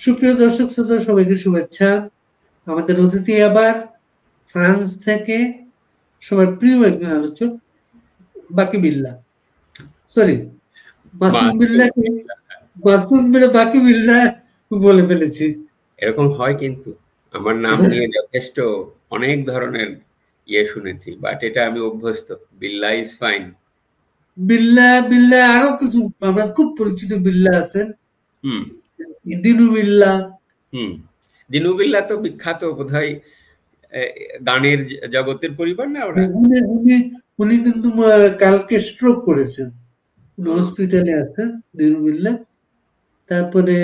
সুপ্রিয় দর্শক শ্রোতা, সবাইকে শুভেচ্ছা। আমাদের অতিথি আবার ফ্রান্স থেকে সবার প্রিয় একজন আলোচক বাকি বিল্লাহ, সরি মাসুম বিল্লাহকে বাকি বিল্লাহ বলে ফেলেছি। এরকম হয়, কিন্তু আমার নাম নিয়ে যথেষ্ট অনেক ধরনের শুনেছি, বাট এটা আমি অভ্যস্ত। বিল্লাহ ইজ ফাইন। বিল্লাহ আরো কিছু আমরা খুব পরিচিত বিল্লাহ আছেন, হুম দিনু বিল্লাহ। হুম দিনু বিল্লাহ তো বিখ্যাত বোধহয় গানের জগতের পরিবার না ওরা? উনি উনি উনি কিন্তু কালকে স্ট্রোক করেছেন, হসপিটালে আছেন দিনু বিল্লাহ। তারপরে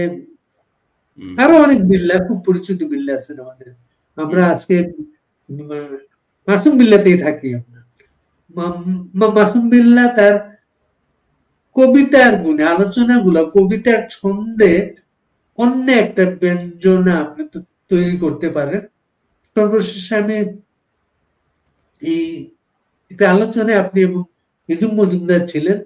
আরো অনেক বিল্লাহ, খুব পরিচিত বিল্লাহ আছেন আমাদের। আমরা আজকে মাসুম বিল্লাতেই থাকি। আমরা মাসুম বিল্লাহ তার কবিতার গুণে, আলোচনাগুলো কবিতার ছন্দে অন্য একটা ব্যঞ্জনা আপনি তৈরি করতে পারেন। সর্বশেষে আমি এই একটা আলোচনায় আপনি এবং হিজুম মজুমদার ছিলেন,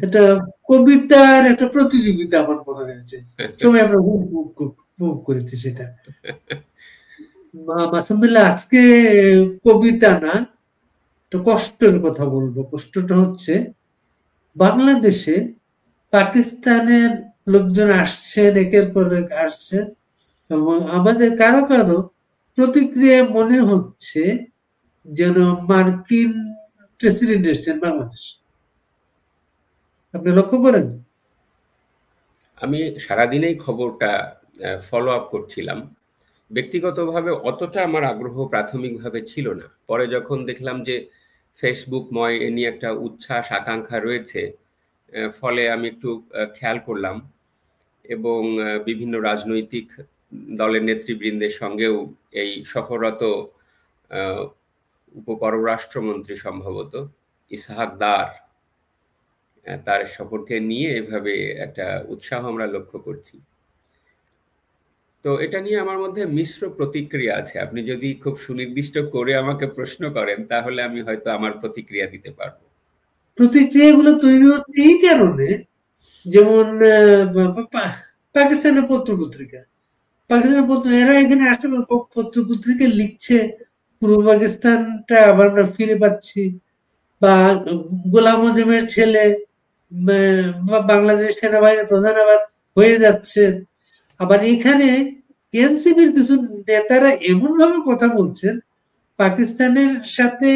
এটা কবিতার একটা প্রতিযোগিতা আমার মনে হয়েছে, সবাই আমরা উপভোগ করেছি সেটা। মাসুম বিল্লাহ আজকে কবিতা না, তো কষ্টের কথা বলবো। কষ্টটা হচ্ছে বাংলাদেশে পাকিস্তানের লোকজন আসছেন, একের পর এক আসছেন, এবং আমাদের কারো কারো প্রতিক্রিয়া মনে হচ্ছে যেন মার্কিন প্রেসিডেন্ট এসছেন বাংলাদেশ। আপনি লক্ষ্য করেন? আমি সারাদিনেই খবরটা ফলো আপ করছিলাম। ব্যক্তিগতভাবে অতটা আমার আগ্রহ প্রাথমিকভাবে ছিল না। পরে যখন দেখলাম যে ফেসবুকময় এ নিয়ে একটা উচ্ছ্বাস আকাঙ্ক্ষা রয়েছে, ফলে আমি একটু খেয়াল করলাম, এবং বিভিন্ন রাজনৈতিক দলের নেতৃবৃন্দের সঙ্গেও এই সফররত উপপররাষ্ট্রমন্ত্রী সম্ভবত ইসহাক দার, তার সফরকে নিয়ে এভাবে একটা উৎসাহ আমরা লক্ষ্য করছি। তো এটা নিয়ে আমার মধ্যে মিশ্র প্রতিক্রিয়া আছে। আপনি যদি খুব সুনির্দিষ্ট করে আমাকে প্রশ্ন করেন, তাহলে আমি হয়তো আমার প্রতিক্রিয়া দিতে পারবো। প্রতিক্রিয়াগুলো তৈরি হচ্ছে এই কারণে, যেমন পাকিস্তানের পত্র এরা এখানে আসছে, পত্র পত্রিকা লিখছে পূর্ব পাকিস্তানটা আবার আমরা ফিরে পাচ্ছি, বা গোলাম আজমের ছেলে বাংলাদেশ সেনাবাহিনীর প্রধান আবার হয়ে যাচ্ছে। আবার এখানে এনসিপির কিছু নেতারা এমন ভাবে কথা বলছেন, পাকিস্তানের সাথে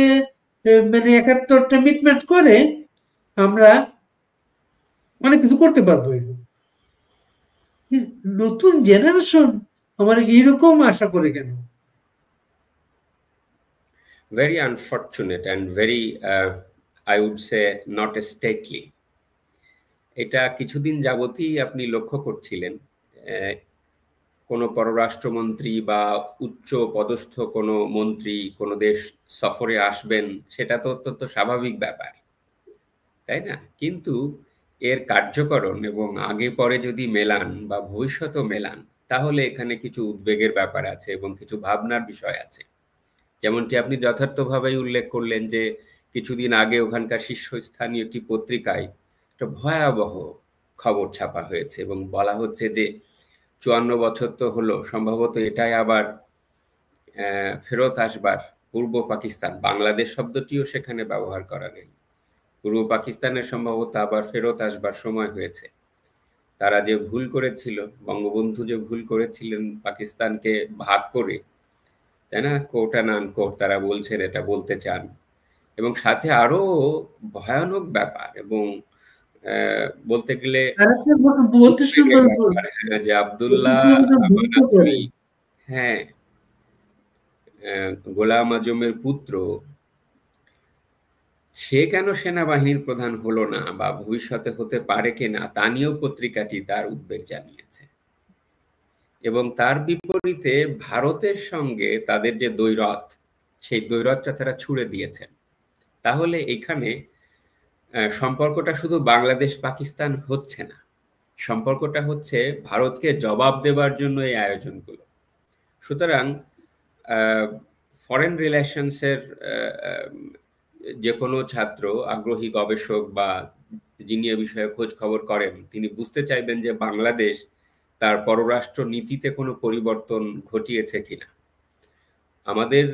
মানে ৭১টা মিটমাট করে আমরা অনেক কিছু করতে পারবো। নতুন জেনারেশন আমার এইরকম আশা করে কেন? Very unfortunate and very, I would say, not stately. এটা কিছুদিন যাবতই আপনি লক্ষ্য করছিলেন, কোনো পররাষ্ট্রমন্ত্রী বা উচ্চ পদস্থ কোনো মন্ত্রী কোনো দেশ সফরে আসবেন, সেটা তো অত্যন্ত স্বাভাবিক ব্যাপার, তাই না? কিন্তু এর কার্যকরণ এবং আগে পরে যদি মেলান বা ভবিষ্যতেও মেলান, তাহলে এখানে কিছু উদ্বেগের ব্যাপার আছে এবং কিছু ভাবনার বিষয় আছে। যেমনটি আপনি যথার্থভাবেই উল্লেখ করলেন যে কিছুদিন আগে ওখানকার শীর্ষস্থানীয় একটি পত্রিকায় একটা ভয়াবহ খবর ছাপা হয়েছে এবং বলা হচ্ছে যে ৫৪ বছর তো হলো, সম্ভবত এটাই আবার ফেরত আসবার পূর্ব পাকিস্তান, বাংলাদেশ শব্দটিও সেখানে ব্যবহার করা নেই। পূর্ব পাকিস্তানের সম্ভবত আবার ফেরত আসবার সময় হয়েছে। তারা যে ভুল করেছিল, বঙ্গবন্ধু যে ভুল করেছিলেন পাকিস্তানকে ভাগ করে, তাই না, কোট অ্যান্ড আনকোট তারা বলছেন, এটা বলতে চান। এবং সাথে আরো ভয়ানক ব্যাপার, এবং বলতে গেলে উদ্বেগের ব্যাপার, হ্যাঁ, যে আব্দুল্লাহ আমানাতুল, হ্যাঁ, গোলাম আজমের পুত্র, সে কেন সেনাবাহিনীর প্রধান হলো না বা ভবিষ্যতে হতে পারে কিনা, তা নিয়েও পত্রিকাটি তার উদ্বেগ জানিয়েছে। এবং তার বিপরীতে ভারতের সঙ্গে তাদের যে দ্বৈরথ, সেই দ্বৈরথটা তারা ছুড়ে দিয়েছেন। তাহলে এখানে সম্পর্কটা শুধু বাংলাদেশ পাকিস্তান হচ্ছে না, সম্পর্কটা হচ্ছে ভারতকে জবাব দেবার জন্য এই আয়োজনগুলো। সুতরাং ফরেন রিলেশনসের যে কোনো ছাত্র, আগ্রহী গবেষক বা যিনি এ বিষয়ে খোঁজ খবর করেন, তিনি বুঝতে চাইবেন যে বাংলাদেশ তার পররাষ্ট্র নীতিতে কোনো পরিবর্তন ঘটিয়েছে কিনা। আমাদের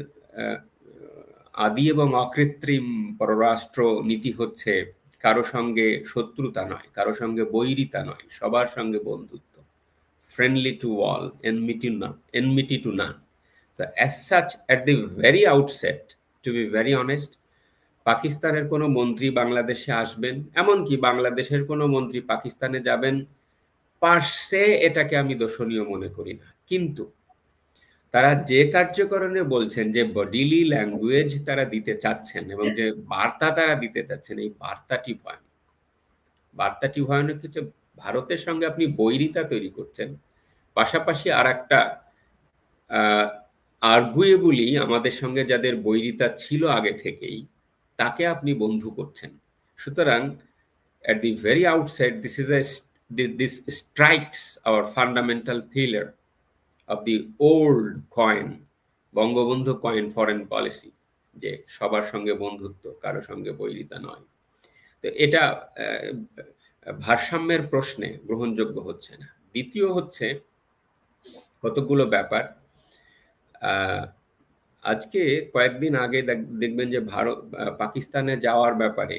আদি এবং অকৃত্রিম পররাষ্ট্র নীতি হচ্ছে কারো সঙ্গে শত্রুতা নয়, কারো সঙ্গে বৈরিতা নয়, সবার সঙ্গে বন্ধুত্ব, friendly to all, enmity to none. So as such, at the very outset, to be very honest, পাকিস্তানের কোনো মন্ত্রী বাংলাদেশে আসবেন, এমনকি বাংলাদেশের কোনো মন্ত্রী পাকিস্তানে যাবেন, পার্সে এটাকে আমি দোষণীয় মনে করি না। কিন্তু তারা যে কার্যকরণে বলছেন, যে বডিলি ল্যাঙ্গুয়েজ তারা দিতে চাচ্ছেন এবং যে বার্তা তারা দিতে চাচ্ছেন, এই বার্তাটি ভয়ানক। বার্তাটি ভয়ানক হচ্ছে ভারতের সঙ্গে আপনি বৈরিতা তৈরি করছেন, পাশাপাশি আর একটা আর্গুয়েবলি আমাদের সঙ্গে যাদের বৈরিতা ছিল আগে থেকেই তাকে আপনি বন্ধু করছেন। সুতরাং at the very outset, this strikes our fundamental pillar of the old coin, Bangabandhu coin foreign policy, যে সবার সঙ্গে বন্ধুত্ব, কারো সঙ্গে বৈরিতা নয়। তো এটা ভারসাম্যের প্রশ্নে গ্রহণযোগ্য হচ্ছে না। দ্বিতীয় হচ্ছে কতগুলো ব্যাপার, আজকে কয়েকদিন আগে দেখবেন যে পাকিস্তানে যাওয়ার ব্যাপারে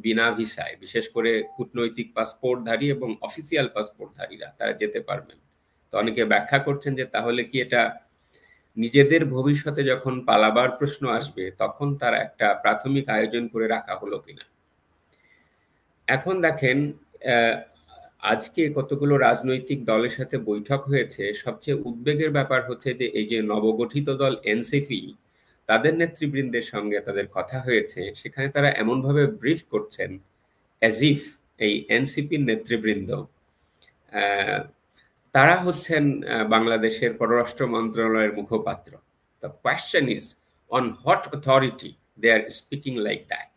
বিনা ভিসায়, বিশেষ করে কূটনৈতিক পাসপোর্টধারী এবং অফিসিয়াল পাসপোর্টধারীরা তারা যেতে পারবেন। তো অনেকে ব্যাখ্যা করছেন যে তাহলে কি এটা নিজেদের ভবিষ্যতে যখন পালাবার প্রশ্ন আসবে তখন তারা একটা প্রাথমিক আয়োজন করে রাখা হলো কিনা। এখন দেখেন, আজকে কতগুলো রাজনৈতিক দলের সাথে বৈঠক হয়েছে। সবচেয়ে উদ্বেগের ব্যাপার হচ্ছে যে এই যে নবগঠিত দল এনসিপি, তাদের নেতৃবৃন্দের সঙ্গে তাদের কথা হয়েছে, সেখানে তারা এমনভাবে ব্রিফ করছেন অ্যাজ ইফ এই এনসিপির নেতৃবৃন্দ তারা হচ্ছেন বাংলাদেশের পররাষ্ট্র মন্ত্রণালয়ের মুখপাত্র। The question is on what authority they are speaking like that.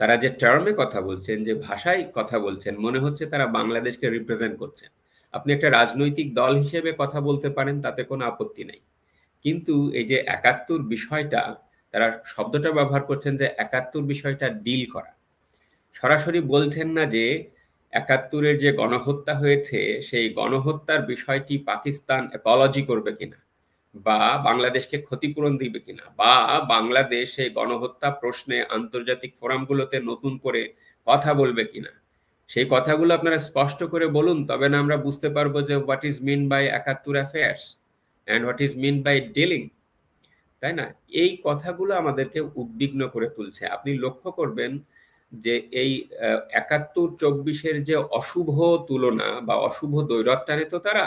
তারা যে টার্মে কথা বলছেন, যে ভাষায় কথা বলছেন, মনে হচ্ছে তারা বাংলাদেশকে রিপ্রেজেন্ট করছেন। আপনি একটা রাজনৈতিক দল হিসেবে কথা বলতে পারেন, তাতে কোনো আপত্তি নেই, কিন্তু এই যে ৭১ বিষয়টা, তারা শব্দটা ব্যবহার করছেন যে ৭১ বিষয়টা ডিল করা। সরাসরি বলছেন না যে ৭১-এর যে গণহত্যা হয়েছে সেই গণহত্যার বিষয়টি পাকিস্তান অ্যাপোলজি করবে কিনা, বা বাংলাদেশকে ক্ষতিপূরণ দিবে কিনা, বা বাংলাদেশ এই গণহত্যা প্রশ্নে আন্তর্জাতিক ফোরামগুলোতে নতুন করে কথা বলবে কিনা। সেই কথাগুলো আপনারা স্পষ্ট করে বলুন, তবে না আমরা বুঝতে পারবো যে what is mean by ৭১ affairs and what is mean by dealing, তাই না? এই কথাগুলো আমাদেরকে উদ্বিগ্ন করে তুলছে। আপনি লক্ষ্য করবেন যে এই ৭১-২৪-এর যে অশুভ তুলনা বা অশুভ দৈরত্যানে তো তারা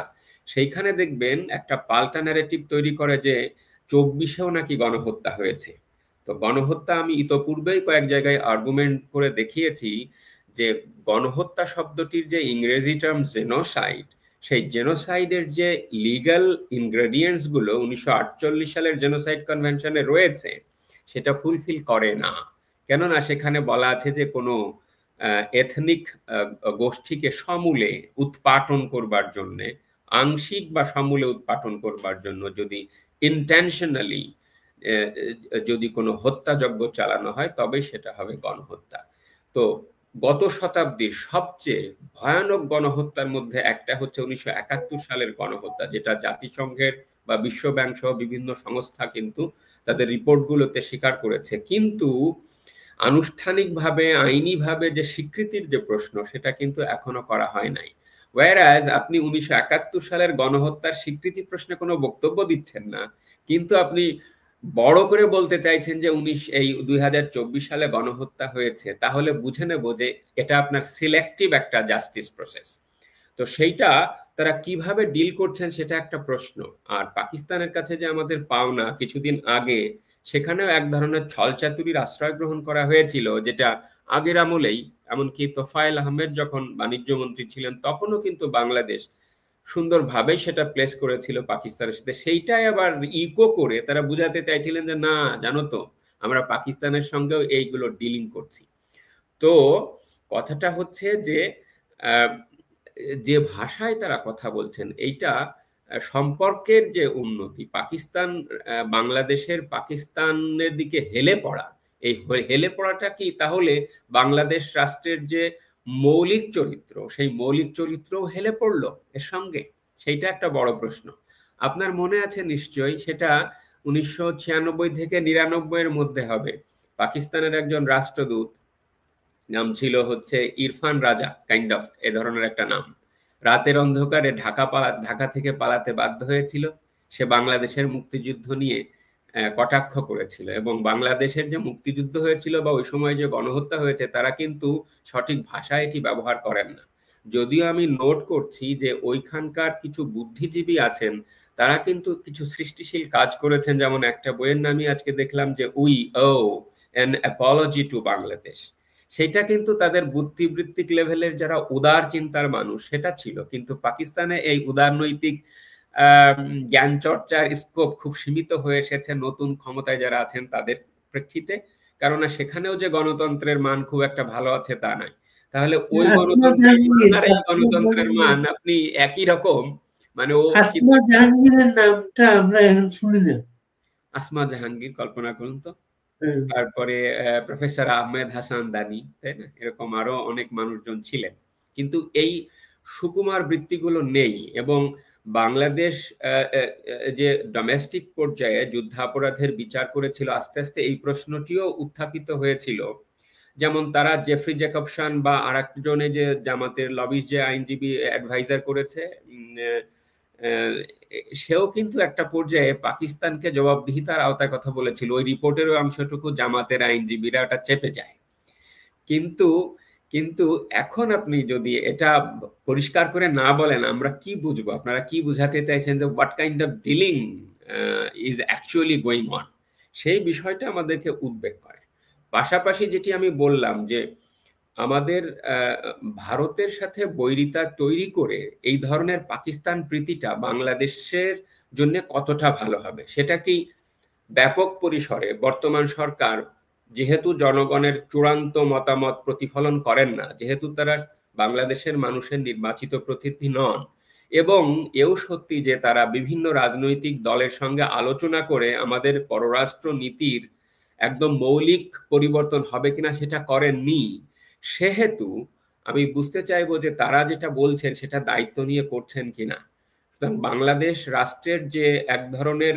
সেইখানে দেখবেন একটা পাল্টা ন্যারেটিভ তৈরি করে যে ২৪-এও নাকি গণহত্যা হয়েছে। তো গণহত্যা আমি ইতপূর্বেই কয়েক জায়গায় আর্গুমেন্ট করে দেখিয়েছি যে গণহত্যা শব্দটির যে ইংরেজি টার্ম জেনোসাইড, সেই জেনোসাইডের যে লিগ্যাল ইনগ্রেডিয়েন্টস গুলো ১৯৪৮ সালের জেনোসাইড কনভেনশনে রয়েছে সেটা ফুলফিল করে না। কেননা সেখানে বলা আছে যে কোনো এথনিক গোষ্ঠীকে সমূলে উৎপাটন করবার জন্য, আংশিক বা সমূলে উৎপাটন করবার জন্য যদি ইন্টেনশনালি যদি কোনো হত্যাযজ্ঞ চালানো হয় তবে সেটা হবে গণহত্যা। তো গত শতাব্দীর সবচেয়ে ভয়ানক গণহত্যার মধ্যে একটা হচ্ছে ১৯৭১ সালের গণহত্যা, যেটা জাতিসংঘের বা বিশ্বব্যাংক সহ বিভিন্ন সংস্থা কিন্তু তাদের রিপোর্টগুলোতে স্বীকার করেছে। কিন্তু আনুষ্ঠানিকভাবে, আইনিভাবে যে স্বীকৃতির যে প্রশ্ন, সেটা কিন্তু এখনো করা হয় নাই। ওয়ারাজ আপনি ১৯৭১ সালের গণহত্যার স্বীকৃতি প্রশ্নে কোনো বক্তব্য দিচ্ছেন না, কিন্তু আপনি বড় করে বলতে চাইছেন যে ২০২৪ সালে গণহত্যা হয়েছে, তাহলে বুঝে নেব যে এটা আপনার সিলেক্টিভ একটা জাস্টিস প্রসেস। তো সেইটা তারা কিভাবে ডিল করছেন সেটা একটা প্রশ্ন। আর পাকিস্তানের কাছে যে আমাদের পাওনা, কিছুদিন আগে সেখানেও এক ধরনের ছলচাতুরির আশ্রয় গ্রহণ করা হয়েছিল, যেটা আগের আমলেই, এমনকি তোফায়েল আহমেদ যখন বাণিজ্য মন্ত্রী ছিলেন তখনও কিন্তু বাংলাদেশ সুন্দরভাবে সেটা প্লেস করেছিল পাকিস্তানের সাথে। সেইটাই আবার ইকো করে তারা বুঝাতে চাইছিলেন যে না, জানো তো আমরা পাকিস্তানের সঙ্গেও এইগুলো ডিলিং করছি। তো কথাটা হচ্ছে যে যে ভাষায় তারা কথা বলছেন, এইটা সম্পর্কের যে উন্নতি, পাকিস্তান বাংলাদেশের পাকিস্তানের দিকে হেলে পড়া, এই হেলে পড়াটা কি তাহলে বাংলাদেশ রাষ্ট্রের যে মৌলিক চরিত্র, সেই মৌলিক চরিত্রও হেলে পড়লো এর সঙ্গে, সেইটা একটা বড় প্রশ্ন। আপনার মনে আছে নিশ্চয়ই, সেটা 1996 থেকে 99 এর মধ্যে হবে। পাকিস্তানের একজন রাষ্ট্রদূত, নাম ছিল হচ্ছে ইরফান রাজা, কাইন্ড অফ এ ধরনের একটা নাম, রাতের অন্ধকারে ঢাকা থেকে পালাতে বাধ্য হয়েছিল। সে বাংলাদেশের মুক্তিযুদ্ধ নিয়ে কটাক্ষ করেছিল, এবং বাংলাদেশের যে মুক্তিযুদ্ধ হয়েছিল বা ওই সময় যে গণহত্যা হয়েছে, তারা কিন্তু সঠিক ভাষায় এটি ব্যবহার করেন না। যদিও আমি নোট করছি যে ওইখানকার কিছু বুদ্ধিজীবী আছেন, তারা কিন্তু কিছু সৃষ্টিশীল কাজ করেছেন। যেমন একটা বইয়ের নামই আজকে দেখলাম, যে we owe an apology to Bangladesh. সেটা কিন্তু তাদের বুদ্ধিবৃত্তিক লেভেলের যারা উদার চিন্তার মানুষ সেটা ছিল, কিন্তু পাকিস্তানে এই উদারনৈতিক জ্ঞান চর্চার স্কোপ খুব সীমিত হয়ে এসেছে নতুন ক্ষমতায় যারা আছেন তাদের প্রেক্ষিতে। কেননা সেখানেও যে গণতন্ত্রের মান খুব একটা ভালো আছে তা নয়। তাহলে ওই গণতন্ত্রের মান আর এই গণতন্ত্রের মান আপনি একই রকম, মানে ও আসমা জাহাঙ্গীরের নামটা আমরা এখন শুনি না। আসমা জাহাঙ্গীর, কল্পনা করুন তো। তারপরে প্রফেসর আহমেদ হাসান দানি, তাই না, এরকম আরো অনেক মানুষজন ছিলেন, কিন্তু এই সুকুমার বৃত্তিগুলো নেই। এবং বাংলাদেশ যে ডোমেস্টিক পর্যায়ে যুদ্ধাপরাধের বিচার করেছিল, আস্তে আস্তে এই প্রশ্নটিও উত্থাপিত হয়েছিল। যেমন তারা জেফ্রি জ্যাকবসন বা আরেকজনে যে জামাতের লবিস্ট যে আইনজীবী অ্যাডভাইজার করেছে, সেও কিন্তু একটা পর্যায়ে পাকিস্তানকে জবাবদিহিতার আওতায় কথা বলেছিল। ওই রিপোর্টের অংশটুকু জামাতের আইনজীবীরা ওটা চেপে যায়। কিন্তু কিন্তু এখন আপনি যদি এটা পরিষ্কার করে না বলেন, আমরা কি বুঝবো? আপনারা কি বুঝাতে চাইছেন যে what kind of dealing is actually going on, সেই বিষয়টা আমাদেরকে উদ্বেগ করে। পাশাপাশি যেটি আমি বললাম যে আমাদের ভারতের সাথে বৈরিতা তৈরি করে এই ধরনের পাকিস্তান প্রীতিটা বাংলাদেশের জন্য কতটা ভালো হবে, সেটা কি ব্যাপক পরিসরে বর্তমান সরকার, যেহেতু জনগণের চূড়ান্ত মতামত প্রতিফলন করেন না, যেহেতু তারা বাংলাদেশের মানুষের নির্বাচিত প্রতিনিধি নন, এবং এও সত্যি যে তারা বিভিন্ন রাজনৈতিক দলের সঙ্গে আলোচনা করে আমাদের পররাষ্ট্র নীতির একদম মৌলিক পরিবর্তন হবে কিনা সেটা করেননি, সেহেতু আমি বুঝতে চাইবো যে তারা যেটা বলছেন সেটা দায়িত্ব নিয়ে করছেন কিনা। বাংলাদেশ রাষ্ট্রের যে এক ধরনের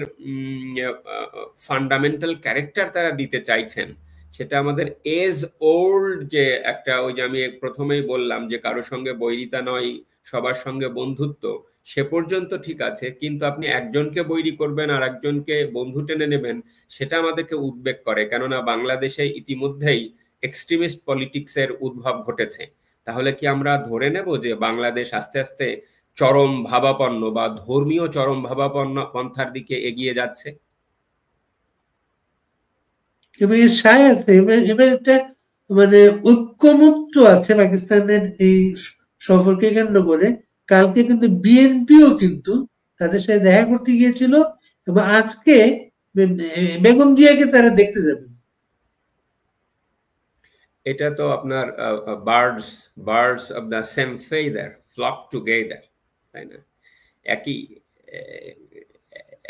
ফান্ডামেন্টাল ক্যারেক্টার তারা দিতে চাইছেন, সেটা আমাদের এজ ওল্ড যে একটা, ওই যে আমি প্রথমেই বললাম যে কারো সঙ্গে বৈরিতা নয়, সবার সঙ্গে বন্ধুত্ব, সে পর্যন্ত ঠিক আছে, কিন্তু আপনি একজনকে বৈরি করবেন আর একজনকে বন্ধু টেনে নেবেন, সেটা আমাদেরকে উদ্বেগ করে। কেননা বাংলাদেশে ইতিমধ্যেই এক্সট্রিমিস্ট পলিটিক্সের উদ্ভব ঘটেছে। তাহলে কি আমরা ধরে নেব যে বাংলাদেশ আস্তে আস্তে চরম ভাবাপন্ন বা ধর্মীয় চরম ভাবাপন্ন পন্থার দিকে এগিয়ে যাচ্ছে? এবার সায়াতে এবার একটা মানে ঐক্যমত্য আছে পাকিস্তানের এই সফরকে কেন্দ্র করে। কালকে কিন্তু বিএনপিও কিন্তু তাদের সাথে দেখা করতে গিয়েছিল, এবং আজকে বেগম জিয়াকে তারা দেখতে যাবে। এটা তো আপনার birds of the same feather flock together, তাই না? একই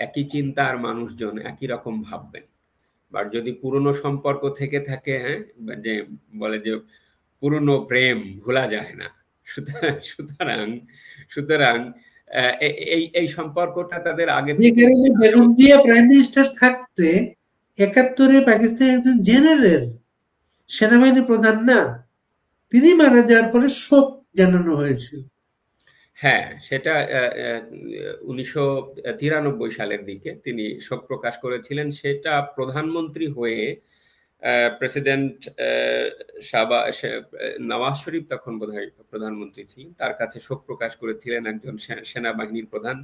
একই চিন্তার মানুষজন একই রকম ভাববেন। বা যদি পুরনো সম্পর্ক থেকে থাকে, হ্যাঁ, যে বলে যে পুরনো প্রেম ভোলা যায় না, সুতরাং সুতরাং এই সম্পর্কটা তাদের আগে থেকে বেগম জিয়া প্রাইম মিনিস্টার থাকতে ৭১-এ পাকিস্তানের একজন জেনারেল, সেনাবাহিনী প্রধান না, তিনি মারা যাওয়ার পরে শোক জানানো হয়েছিল। হ্যাঁ, সেটা 1993 সালের দিকে তিনি শোক প্রকাশ করেছিলেন। সেটা প্রধানমন্ত্রী হয়ে প্রেসিডেন্ট নওয়াজ শরীফ তখন বোধহয় প্রধানমন্ত্রী ছিলেন, তার কাছে শোক প্রকাশ করেছিলেন একজন সেনাবাহিনীর প্রধান।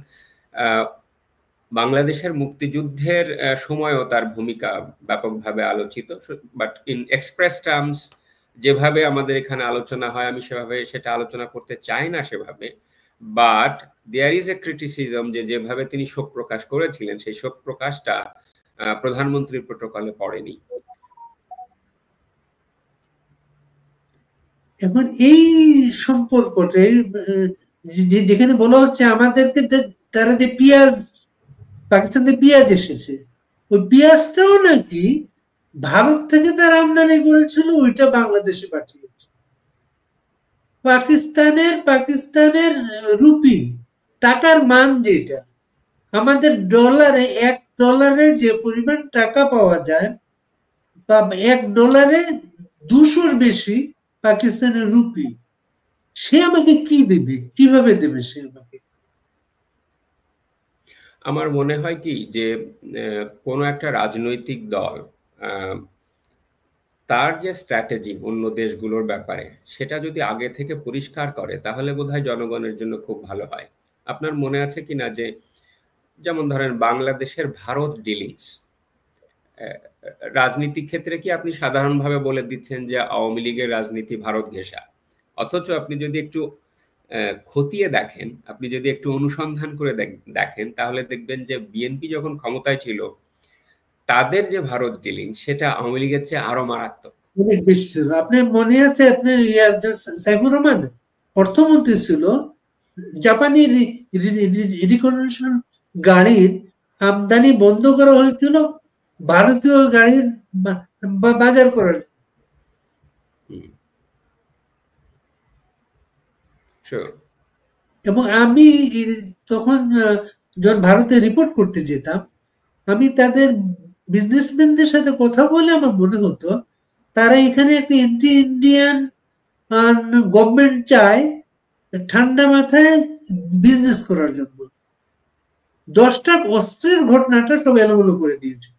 বাংলাদেশের মুক্তিযুদ্ধের সময়ও তার ভূমিকা ব্যাপকভাবে আলোচিত, বাট ইন এক্সপ্রেস টার্মস যেভাবে আমাদের এখানে আলোচনা হয়, আমি সেভাবে সেটা আলোচনা করতে চাই না সেভাবে। But there is a criticism যে যেভাবে তিনি শোক প্রকাশ করেছিলেন, সেই শোক প্রকাশটা প্রধানমন্ত্রীর প্রোটোকলে পড়েনি। এখন এই সম্পর্কটা যেখানে বলা হচ্ছে আমাদেরকে তারা যে পেঁয়াজ, পাকিস্তান থেকে পেঁয়াজ এসেছে, ওই পেঁয়াজটাও নাকি ভারত থেকে তারা আমদানি করেছিল, ওইটা বাংলাদেশে পাঠিয়েছে। পাকিস্তানের রুপি টাকার মান যেটা, আমাদের ডলারে $1 যে পরিমাণ টাকা পাওয়া যায়, বা $1 200-র বেশি পাকিস্তানের রুপি, সে আমাকে কি দেবে, কিভাবে দেবে সে আমাকে? আমার মনে হয় কি যে কোনো একটা রাজনৈতিক দল তার যে স্ট্র্যাটেজি অন্য দেশগুলোর ব্যাপারে সেটা যদি আগে থেকে পরিষ্কার করে তাহলে বোধহয় জনগণের জন্য খুব ভালো হয়। আপনার মনে আছে কিনা যে যেমন ধরেন বাংলাদেশের ভারত ডিলিংস, রাজনীতিক ক্ষেত্রে কি আপনি সাধারণভাবে বলে দিচ্ছেন যে আওয়ামী লীগের রাজনীতি ভারত ঘেঁষা, অথচ আপনি যদি একটু খতিয়ে দেখেন, আপনি যদি একটু অনুসন্ধান করে দেখেন তাহলে দেখবেন যে বিএনপি যখন ক্ষমতায় ছিল তাদের যে ভারত ডিলিং সেটা আওয়ামী লীগের চেয়ে আরো মারাত্মক। অনেক বেশি ছিল। আপনার মনে আছে, আপনার সাইফুর রহমান অর্থমন্ত্রী ছিল, জাপানি রিকনস্ট্রাকশন গাড়ির আমদানি বন্ধ করা হয়েছিল ভারতীয় গাড়ির বাজার করার। এবং আমি তখন যখন ভারতে রিপোর্ট করতে যেতাম, আমি তাদের বিজনেসম্যানদের সাথে কথা বলে আমার মনে হতো তারা এখানে একটা এন্টি ইন্ডিয়ান গভর্নমেন্ট চায় ঠান্ডা মাথায় বিজনেস করার জন্য। 10টা অস্ত্রের ঘটনাটা সব এলোমেলো করে দিয়েছে।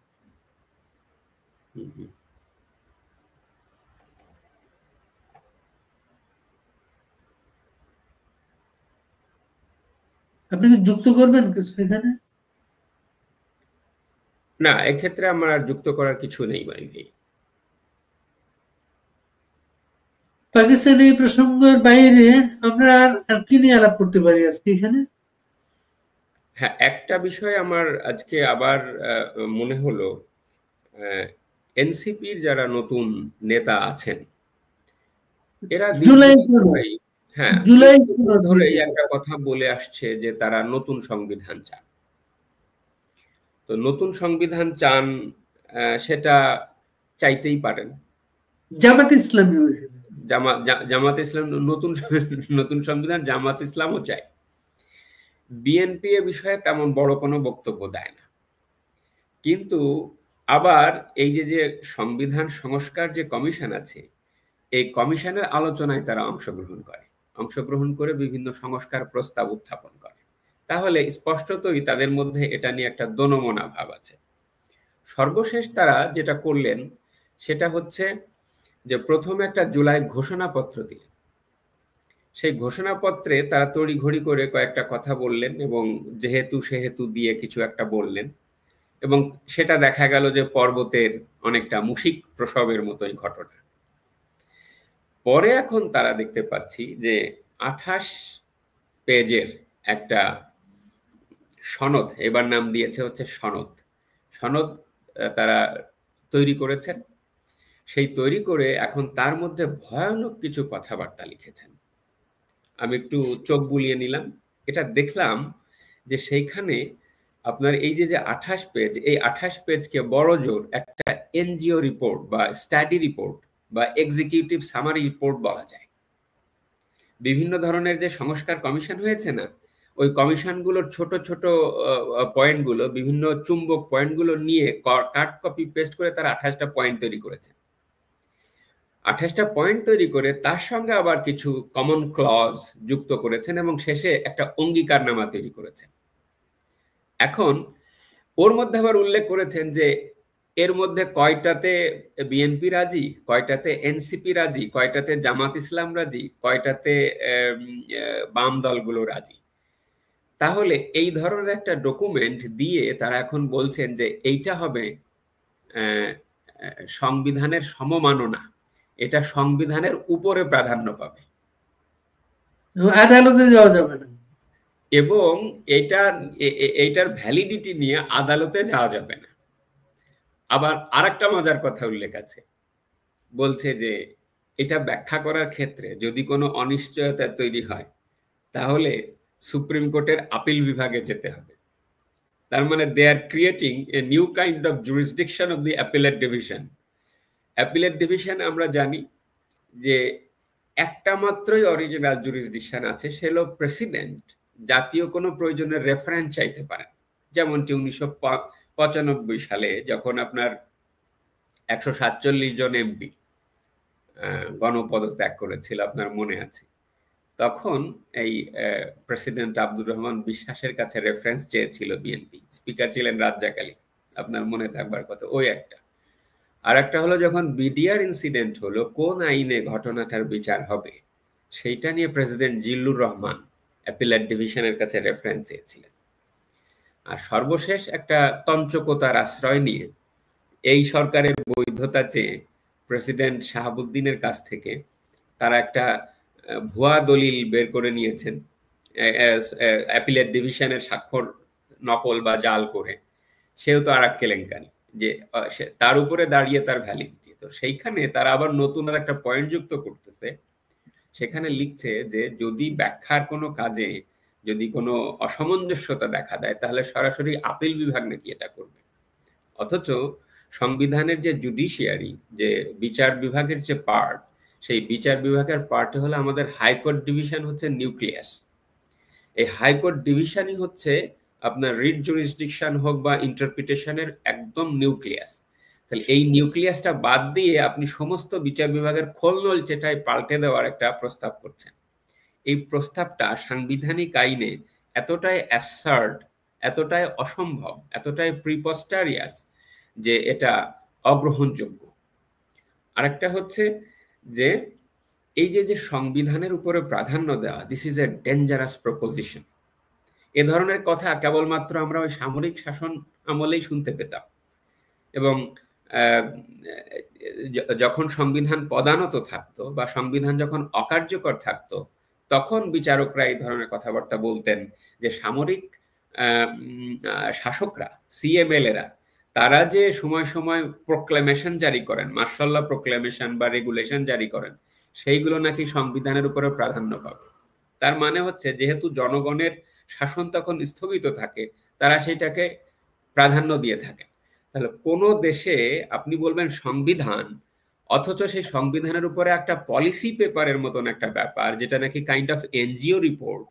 আপনি কি যুক্ত করবেন কিছু এখানে? না, এক্ষেত্রে আমার আর যুক্ত করার কিছু নেই ভাই। পাকিস্তান এই প্রসঙ্গের বাইরে আমরা আর কি নিয়ে আলাপ করতে পারি আজকে এখানে? হ্যাঁ, একটা বিষয় আমার আজকে আবার মনে হলো, এনসিপির যারা নতুন নেতা আছেন এরা জুলাই ধরেই একটা কথা বলে আসছে যে তারা নতুন সংবিধান চান। তো নতুন সংবিধান চান, সেটা চাইতেই পারেন। জামাত ইসলামী, জামাত ইসলাম নতুন সংবিধান জামাত ইসলামও চায়। বিএনপি এ বিষয়ে তেমন বড় কোনো বক্তব্য দেয় না, কিন্তু আবার এই যে সংবিধান সংস্কার যে কমিশন আছে এই কমিশনের আলোচনায় তারা অংশগ্রহণ করে বিভিন্ন সংস্কার প্রস্তাব উত্থাপন করে। তাহলে স্পষ্টতই তাদের মধ্যে এটা নিয়ে একটা দোনমনা ভাব আছে। সর্বশেষ তারা যেটা করলেন সেটা হচ্ছে যে প্রথমে একটা জুলাই ঘোষণাপত্র দিলেন। সেই ঘোষণাপত্রে তারা তড়িঘড়ি করে কয়েকটা কথা বললেন এবং যেহেতু সেহেতু দিয়ে কিছু একটা বললেন, এবং সেটা দেখা গেল যে পর্বতের অনেকটা মুশিক প্রসবের মতোই ঘটনা। পরে এখন তারা দেখতে পাচ্ছি যে 28 পেজের একটা সনদ, এবার নাম দিয়েছে হচ্ছে সনদ তারা তৈরি করেছেন। সেই তৈরি করে এখন তার মধ্যে ভয়ানক কিছু কথাবার্তা লিখেছেন। আমি একটু চোখ বুলিয়ে নিলাম, এটা দেখলাম যে সেইখানে আপনার এই যে 28 পেজ, এই 28 পেজকে বড় জোর একটা এনজিও রিপোর্ট বা স্টাডি রিপোর্ট বা এক্সিকিউটিভ সামারি রিপোর্ট বলা যায়। বিভিন্ন ধরনের যে সংস্কার কমিশন হয়েছে না, ওই কমিশনগুলোর ছোট ছোট পয়েন্টগুলো, বিভিন্ন চুম্বক পয়েন্টগুলো নিয়ে কাট কপি পেস্ট করে তারা 28টা পয়েন্ট তৈরি করেছে। 28টা পয়েন্ট তৈরি করে তার সঙ্গে আবার কিছু কমন ক্লজ যুক্ত করেছেন এবং শেষে একটা অঙ্গীকারনামা তৈরি করেছেন। এখন ওর মধ্যে আবার উল্লেখ করেছেন যে এর মধ্যে কয়টাতে বিএনপি রাজি, কয়টাতে এনসিপি রাজি, কয়টাতে জামাত ইসলাম রাজি, কয়টাতে বাম দলগুলো রাজি। তাহলে এই ধরনের একটা ডকুমেন্ট দিয়ে তারা এখন বলছেন যে এইটা হবে সংবিধানের সমমাননা, এটা সংবিধানের উপরে প্রাধান্য পাবে, আদালতে যাওয়া যাবে না, এবং এইটার ভ্যালিডিটি নিয়ে আদালতে যাওয়া যাবে না। আবার আরেকটা মজার কথা উল্লেখ আছে, বলছে যে এটা ব্যাখ্যা করার ক্ষেত্রে যদি কোনো অনিশ্চয়তা তৈরি হয় তাহলে সুপ্রিম কোর্টের আপিল বিভাগে যেতে হবে। তার মানে they are creating a new kind of jurisdiction of the appellate division. Appellate division আমরা জানি যে একটা মাত্রই অরিজিনাল জুরিসডিকশন আছে, সে হলো প্রেসিডেন্ট জাতীয় কোনো প্রয়োজনের রেফারেন্স চাইতে পারেন। যেমনটি 1995 সালে যখন আপনার 147 জন এমপি গণপদত্যাগ করেছিল, আপনার মনে আছে, তখন এই প্রেসিডেন্ট আব্দুর রহমান বিশ্বাসের কাছে রেফারেন্স চেয়েছিল বিএনপি, স্পিকার ছিলেন রাজ্জাক আলী, আপনার মনে থাকবার কথা। ওই একটা। আর একটা হলো যখন বিডিআর ইনসিডেন্ট হলো, কোন আইনে ঘটনাটার বিচার হবে সেইটা নিয়ে প্রেসিডেন্ট জিল্লুর রহমান অ্যাপিলেট ডিভিশনের কাছে রেফারেন্স চেয়েছিলেন। আর সর্বশেষ একটা তঞ্চকতার আশ্রয় নিয়ে এই সরকারের বৈধতা চেয়ে প্রেসিডেন্ট শাহাবুদ্দিনের কাছ থেকে তারা একটা ভুয়া দলিল বের করে নিয়েছেন, অ্যাপিলেট ডিভিশনের স্বাক্ষর নকল বা জাল করে। সেও তো আর এক কেলেঙ্কারি, যে তার উপরে দাঁড়িয়ে তার ভ্যালিডিটি। তো সেইখানে তারা আবার নতুন আর একটা পয়েন্ট যুক্ত করতেছে, সেখানে লিখছে যে যদি ব্যাখ্যার কোনো কাজে যদি কোনো অসামঞ্জস্যতা দেখা দেয় তাহলে সরাসরি আপিল বিভাগ নাকি এটা করবে। অথচ সংবিধানের যে জুডিশিয়ারি, যে বিচার বিভাগের যে পার্ট, সেই বিচার বিভাগের পার্টে হলো আমাদের হাইকোর্ট ডিভিশন হচ্ছে নিউক্লিয়াস। এই হাইকোর্ট ডিভিশনই হচ্ছে আপনার রিট জুরিসডিকশন হোক বা ইন্টারপ্রিটেশনের একদম নিউক্লিয়াস। তাহলে এই নিউক্লিয়াসটা বাদ দিয়ে আপনি সমস্ত বিচার বিভাগের খোলনল চেটাই পাল্টে দেওয়ার একটা প্রস্তাব করছেন। এই প্রস্তাবটা সাংবিধানিক আইনে এতটাই অ্যাবসার্ড, এতটাই অসম্ভব, এতটাই প্রিপস্টারিয়াস যে এটা অগ্রহণযোগ্য। আরেকটা হচ্ছে যে এই যে সংবিধানের উপরে প্রাধান্য দেওয়া, this is a dangerous proposition. এ ধরনের কথা কেবলমাত্র আমরা ওই সামরিক শাসন আমলেই শুনতে পেতাম, এবং যখন সংবিধান পদানত থাকতো বা সংবিধান যখন অকার্যকর থাকতো তখন বিচারকরা এই ধরনের কথাবার্তা বলতেন যে সামরিক শাসকরা, সিএমএল এরা, তারা যে সময় সময় প্রোক্লেমেশন জারি করেন, মার্শাল ল প্রোক্লেমেশন বা রেগুলেশন জারি করেন, সেইগুলো নাকি সংবিধানের উপরে প্রাধান্য পাবে। তার মানে হচ্ছে যেহেতু জনগণের শাসন তখন স্থগিত থাকে, তারা সেটাকে প্রাধান্য দিয়ে থাকে। তাহলে কোনো দেশে আপনি বলবেন সংবিধান, অথচ সেই সংবিধানের উপরে একটা পলিসি পেপারের মতন একটা ব্যাপার, যেটা নাকি কাইন্ড অফ এনজিও রিপোর্ট,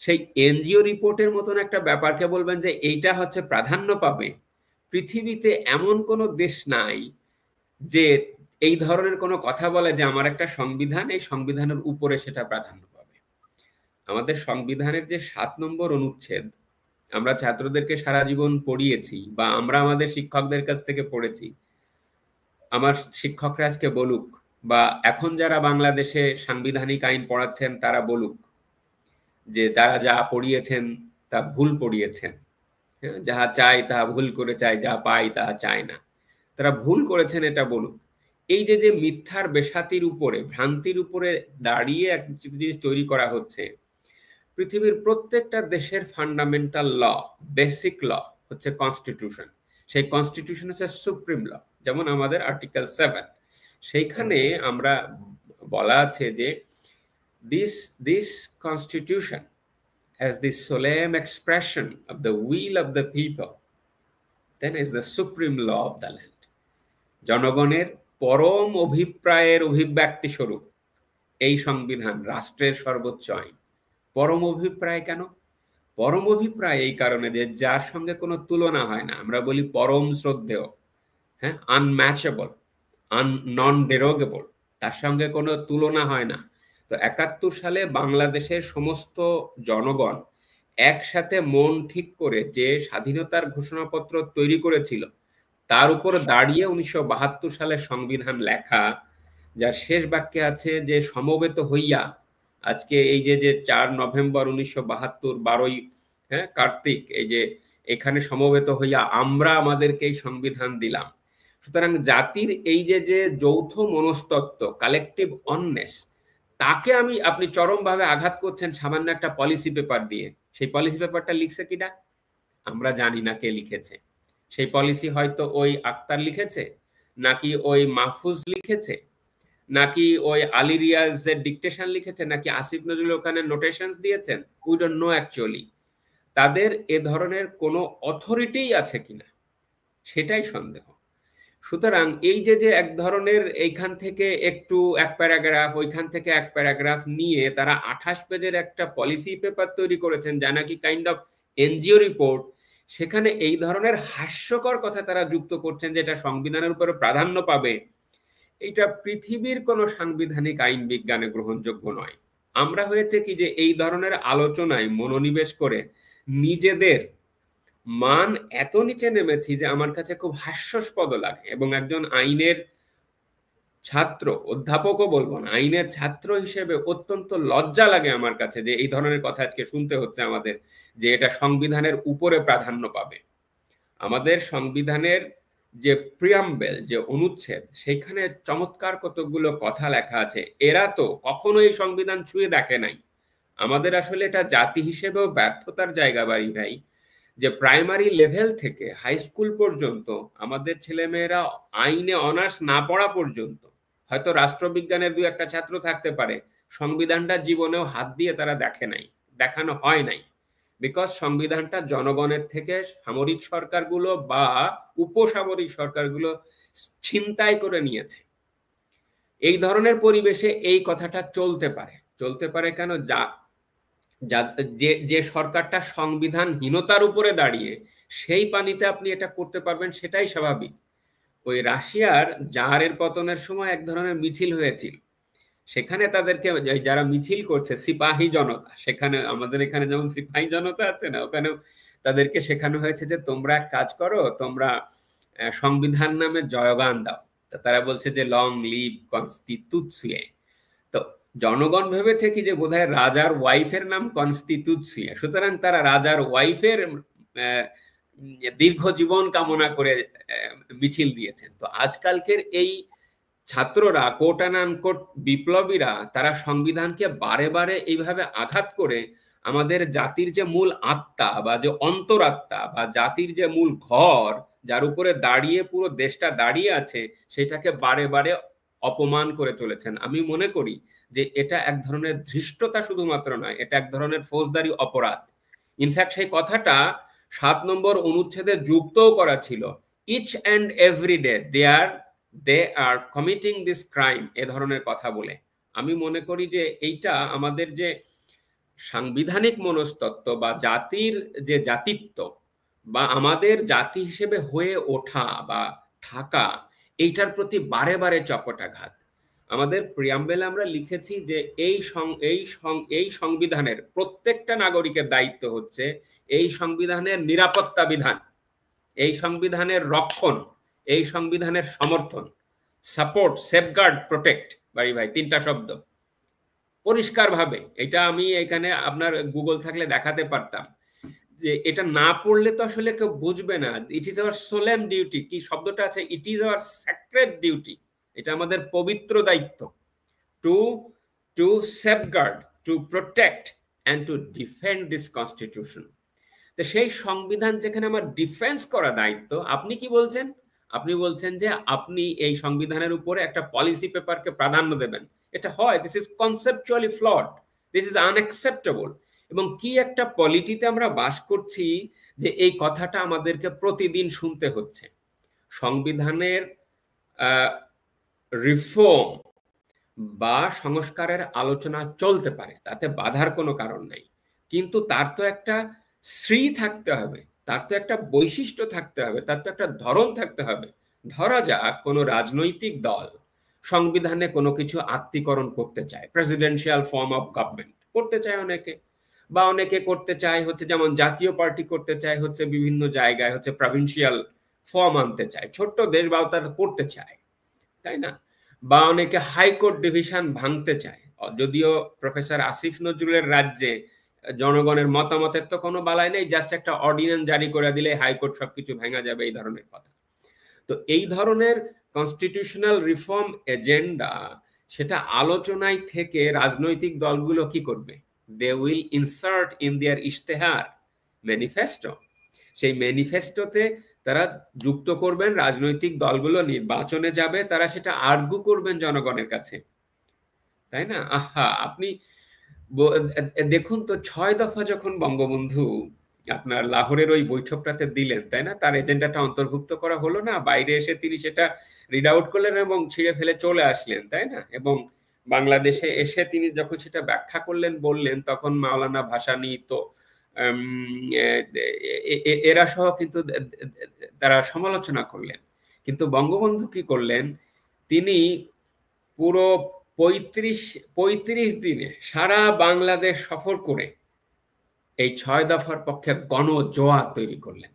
সেই এনজিও রিপোর্টের মতন একটা ব্যাপারকে বলবেন যে এইটা হচ্ছে প্রাধান্য পাবে। পৃথিবীতে এমন কোনো দেশ নাই যে এই ধরনের কোনো কথা বলে যে আমার একটা সংবিধান, এই সংবিধানের উপরে সেটা প্রাধান্য পাবে। আমাদের সংবিধানের যে 7 নম্বর অনুচ্ছেদ আমরা ছাত্রদেরকে সারা জীবন পড়িয়েছি, বা আমরা আমাদের শিক্ষকদের কাছ থেকে পড়েছি, আমার শিক্ষকরা আজকে বলুক, বা এখন যারা বাংলাদেশে সাংবিধানিক আইন পড়াচ্ছেন তারা বলুক যে তারা যা পড়িয়েছেন তা ভুল পড়িয়েছেন, যাহা চায় তাহা ভুল করে চায়, যা পায় তাহা চায় না, তারা ভুল করেছেন, এটা বলুক। এই যে মিথ্যার বেসাতির উপরে, ভ্রান্তির উপরে দাঁড়িয়ে এক জিনিস তৈরি করা হচ্ছে, পৃথিবীর প্রত্যেকটা দেশের ফান্ডামেন্টাল ল, বেসিক ল হচ্ছে কনস্টিটিউশন। সেই কনস্টিটিউশন হচ্ছে সুপ্রিম ল। যেমন আমাদের আর্টিকেল 7, সেইখানে আমরা বলা আছে যে this constitution as the solemn expression of the will of the people then is the supreme law of the land. জনগণের পরম অভিপ্রায়ের অভিব্যক্তি স্বরূপ এই সংবিধান রাষ্ট্রের সর্বোচ্চ আইন। পরম অভিপ্রায় কেন? পরম অভিপ্রায় এই কারণে যে যার সঙ্গে কোনো তুলনা হয় না, আমরা বলি পরম শ্রদ্ধেয়, হ্যাঁ, আনম্যাচেবল, নন ডেরোগেবল, তার সঙ্গে কোনো তুলনা হয় না। তো 71 সালে বাংলাদেশের সমস্ত জনগণ একসাথে মন ঠিক করে যে স্বাধীনতার ঘোষণাপত্র তৈরি করেছিল, তার উপর দাঁড়িয়ে 1972 সালের সংবিধান লেখা, যার শেষ বাক্যে আছে যে সমবেত হইয়া, আজকে এই যে 4 নভেম্বর 1972, 12ই কার্তিক, এই যে এখানে সমবেত হইয়া আমরা আমাদেরকে এই সংবিধান দিলাম। সুতরাং জাতির এই যে যৌথ মনস্তত্ত্ব, কালেকটিভ অননেস, তাকে আপনি চরমভাবে আঘাত করছেন সামান্য একটা পলিসি পেপার দিয়ে। সেই পলিসি পেপারটা লিখছে কিনা আমরা জানি না কে লিখেছে। সেই পলিসি হয়তো ওই আক্তার লিখেছে, নাকি ওই মাহফুজ লিখেছে, নাকি ওই আলী রিয়াজের ডিকটেশন লিখেছে, নাকি আসিফ নজরুল ওখানে নোটেশনস দিয়েছেন, উই ডোন্ট নো অ্যাকচুয়ালি। তাদের এ ধরনের কোনো অথরিটিই আছে কিনা সেটাই সন্দেহ। সুতরাং এই যে যে এক ধরনের এইখান থেকে একটু এক প্যারাগ্রাফ, ওইখান থেকে এক প্যারাগ্রাফ নিয়ে তারা 28 পেজের একটা পলিসি পেপার তৈরি করেছেন, যা নাকি কাইন্ড অফ এনজিও রিপোর্ট, সেখানে এই ধরনের হাস্যকর কথা তারা যুক্ত করছেন যেটা সংবিধানের উপরে প্রাধান্য পাবে, এটা পৃথিবীর কোনো সাংবিধানিক আইন বিজ্ঞানে গ্রহণযোগ্য নয়। আমরা হয়েছে কি যে এই ধরনের আলোচনায় মনোনিবেশ করে নিজেদের মান এত নিচে নেমেছি যে আমার কাছে খুব হাস্যাস্পদ লাগে। এবং একজন আইনের ছাত্র, অধ্যাপকও বলবো না, আইনের ছাত্র হিসেবে অত্যন্ত লজ্জা লাগে আমার কাছে যে এই ধরনের কথা আজকে শুনতে হচ্ছে আমাদের, যে এটা সংবিধানের উপরে প্রাধান্য পাবে। আমাদের সংবিধানের যে প্রিয়াম্বেল, যে অনুচ্ছেদ, সেখানে চমৎকার কতগুলো কথা লেখা আছে। এরা তো কখনো এই সংবিধান ছুঁয়ে দেখে নাই। আমাদের আসলে এটা জাতি হিসেবেও ব্যর্থতার জায়গা বাড়ি ভাই, যে প্রাইমারি লেভেল থেকে হাই স্কুল পর্যন্ত আমাদের ছেলেমেয়েরা আইনে অনার্স না পড়া পর্যন্ত, হয়তো রাষ্ট্রবিজ্ঞানের 2-1 ছাত্র থাকতে পারে, সংবিধানটা জীবনেও হাত দিয়ে তারা দেখে নাই, দেখানো হয় নাই। বিকজ সংবিধানটা জনগণের থেকে সামরিক সরকারগুলো বা উপসামরিক সরকারগুলো ছিনতাই করে নিয়েছে। এই ধরনের পরিবেশে এই কথাটা চলতে পারে কেন? যে সরকারটা সংবিধানহীনতার উপরে দাঁড়িয়ে সেই পানিতে আপনি এটা করতে পারবেন, সেটাই স্বাভাবিক। ওই রাশিয়ার জারের পতনের সময় এক ধরনের মিছিল হয়েছিল, সেখানে তাদেরকে যারা মিছিল করছে সিপাহী জনতা, সেখানে আমাদের এখানে যেমন সিপাহী জনতা আছে না, ওখানেও তাদেরকে শেখানো হয়েছে যে তোমরা এক কাজ করো, তোমরা সংবিধান নামে জয়গান দাও। তারা বলছে যে লং লিভ কনস্টিটিউশন। তো জনগণ ভেবেছে কি যে বোধহয় রাজার ওয়াইফের নাম কনস্টিটিউশন, সুতরাং তারা রাজার ওয়াইফের দীর্ঘ জীবন কামনা করে মিছিল দিয়েছেন। তো আজকালকের এই ছাত্ররা, কোট অ্যান্ড আনকোট বিপ্লবীরা, তারা সংবিধানকে বারে বারে এইভাবে আঘাত করে আমাদের জাতির যে মূল আত্মা বা যে অন্তরাত্মা বা জাতির যে মূল ঘর, যার উপরে দাঁড়িয়ে পুরো দেশটা দাঁড়িয়ে আছে, সেটাকে বারে বারে অপমান করে চলেছেন। আমি মনে করি যে এটা এক ধরনের ধৃষ্টতা শুধুমাত্র নয়, এটা এক ধরনের ফৌজদারি অপরাধ। ইনফ্যাক্ট সেই কথাটা 7 নম্বর অনুচ্ছেদে যুক্তও করা ছিল, each and every day they are committing this crime, এ ধরনের কথা বলে। আমি মনে করি যে এইটা আমাদের যে সাংবিধানিক মনস্তত্ত্ব বা জাতির যে জাতিত্ব বা আমাদের জাতি হিসেবে হয়ে ওঠা বা থাকা, এইটার প্রতি বারে বারে চপটাঘাত। আমাদের প্রিয়াম্বেলে আমরা লিখেছি যে এই সংবিধানের প্রত্যেকটা নাগরিকের দায়িত্ব হচ্ছে এই সংবিধানের নিরাপত্তা বিধান, এই সংবিধানের রক্ষণ, এই সংবিধানের সমর্থন, সাপোর্ট, সেফগার্ড, প্রোটেক্ট। ভাই 3টা শব্দ পরিষ্কার ভাবে, এটা আমি এখানে আপনার গুগল থাকলে দেখাতে পারতাম, যে এটা না পড়লে তো আসলে কেউ বুঝবে না। It is our solemn duty, কি শব্দটা আছে, it is our sacred duty, এটা আমাদের পবিত্র দায়িত্ব, to to safeguard, to protect and to defend this constitution. তো সেই সংবিধান যেখানে আমার ডিফেন্স করা দায়িত্ব, আপনি কি বলছেন? আপনি বলছেন যে আপনি এই সংবিধানের উপরে একটা পলিসি পেপারকে প্রাধান্য দেবেন। এটা হয়, this is conceptually flood, this is unacceptable. এবং কি একটা পলিটিতে আমরা বাস করছি যে এই কথাটা আমাদেরকে প্রতিদিন শুনতে হচ্ছে। সংবিধানের রিফর্ম বা সংস্কারের আলোচনা চলতে পারে, তাতে বাধার কোনো কারণ নাই, কিন্তু তার তো একটা শ্রী থাকতে হবে, তার তো একটা বৈশিষ্ট্য থাকতে হবে, তার তো একটা ধরন থাকতে হবে। ধরা যাক কোনো রাজনৈতিক দল সংবিধানে কোনো কিছু আত্মীকরণ করতে চায়, প্রেসিডেন্সিয়াল ফর্ম অফ গভর্নমেন্ট করতে চায় অনেকে, বা অনেকে করতে চায় হচ্ছে যেমন জাতীয় পার্টি করতে চায় হচ্ছে বিভিন্ন জায়গায় হচ্ছে প্রভিন্সিয়াল ফর্ম আনতে চায়, ছোট্ট দেশ বা তারা করতে চায়, তাই না? বা অনেকে হাইকোর্ট ডিভিশন ভাঙতে চায়, যদিও প্রফেসর আসিফ নজরুলের রাজ্যে জনগণের মতামতের তো কোনো বালাই নেই, জাস্ট একটা অর্ডিন্যান্স জারি করে দিলে হাইকোর্ট সবকিছু ভেঙে যাবে, এই ধরনের কথা। তো এই ধরনের কনস্টিটিউশনাল রিফর্ম এজেন্ডা, সেটা আলোচনায় থেকে রাজনৈতিক দলগুলো কি করবে? They will insert in their ইশতেহার ম্যানিফেস্টো, সেই ম্যানিফেস্টোতে তারা যুক্ত করবেন, রাজনৈতিক দলগুলো নির্বাচনে যাবে, তারা সেটা আর্গু করবেন জনগণের কাছে, তাই না? আহা, আপনি দেখুন তো 6 দফা যখন বঙ্গবন্ধু আপনার লাহোরের ওই বৈঠকটাতে দিলেন, তাই না? তার এজেন্ডাটা অন্তর্ভুক্ত করা হলো না, বাইরে এসে তিনি সেটা রিড আউট করলেন এবং ছিঁড়ে ফেলে চলে আসলেন, তাই না? এবং বাংলাদেশে এসে তিনি যখন সেটা ব্যাখ্যা করলেন, বললেন, তখন মাওলানা ভাসানী তো এরা সহ কিন্তু তারা সমালোচনা করলেন। কিন্তু বঙ্গবন্ধু কি করলেন, তিনি পুরো 35 দিনে সারা বাংলাদেশ সফর করে এই 6 দফার পক্ষে গণজোয়ার তৈরি করলেন,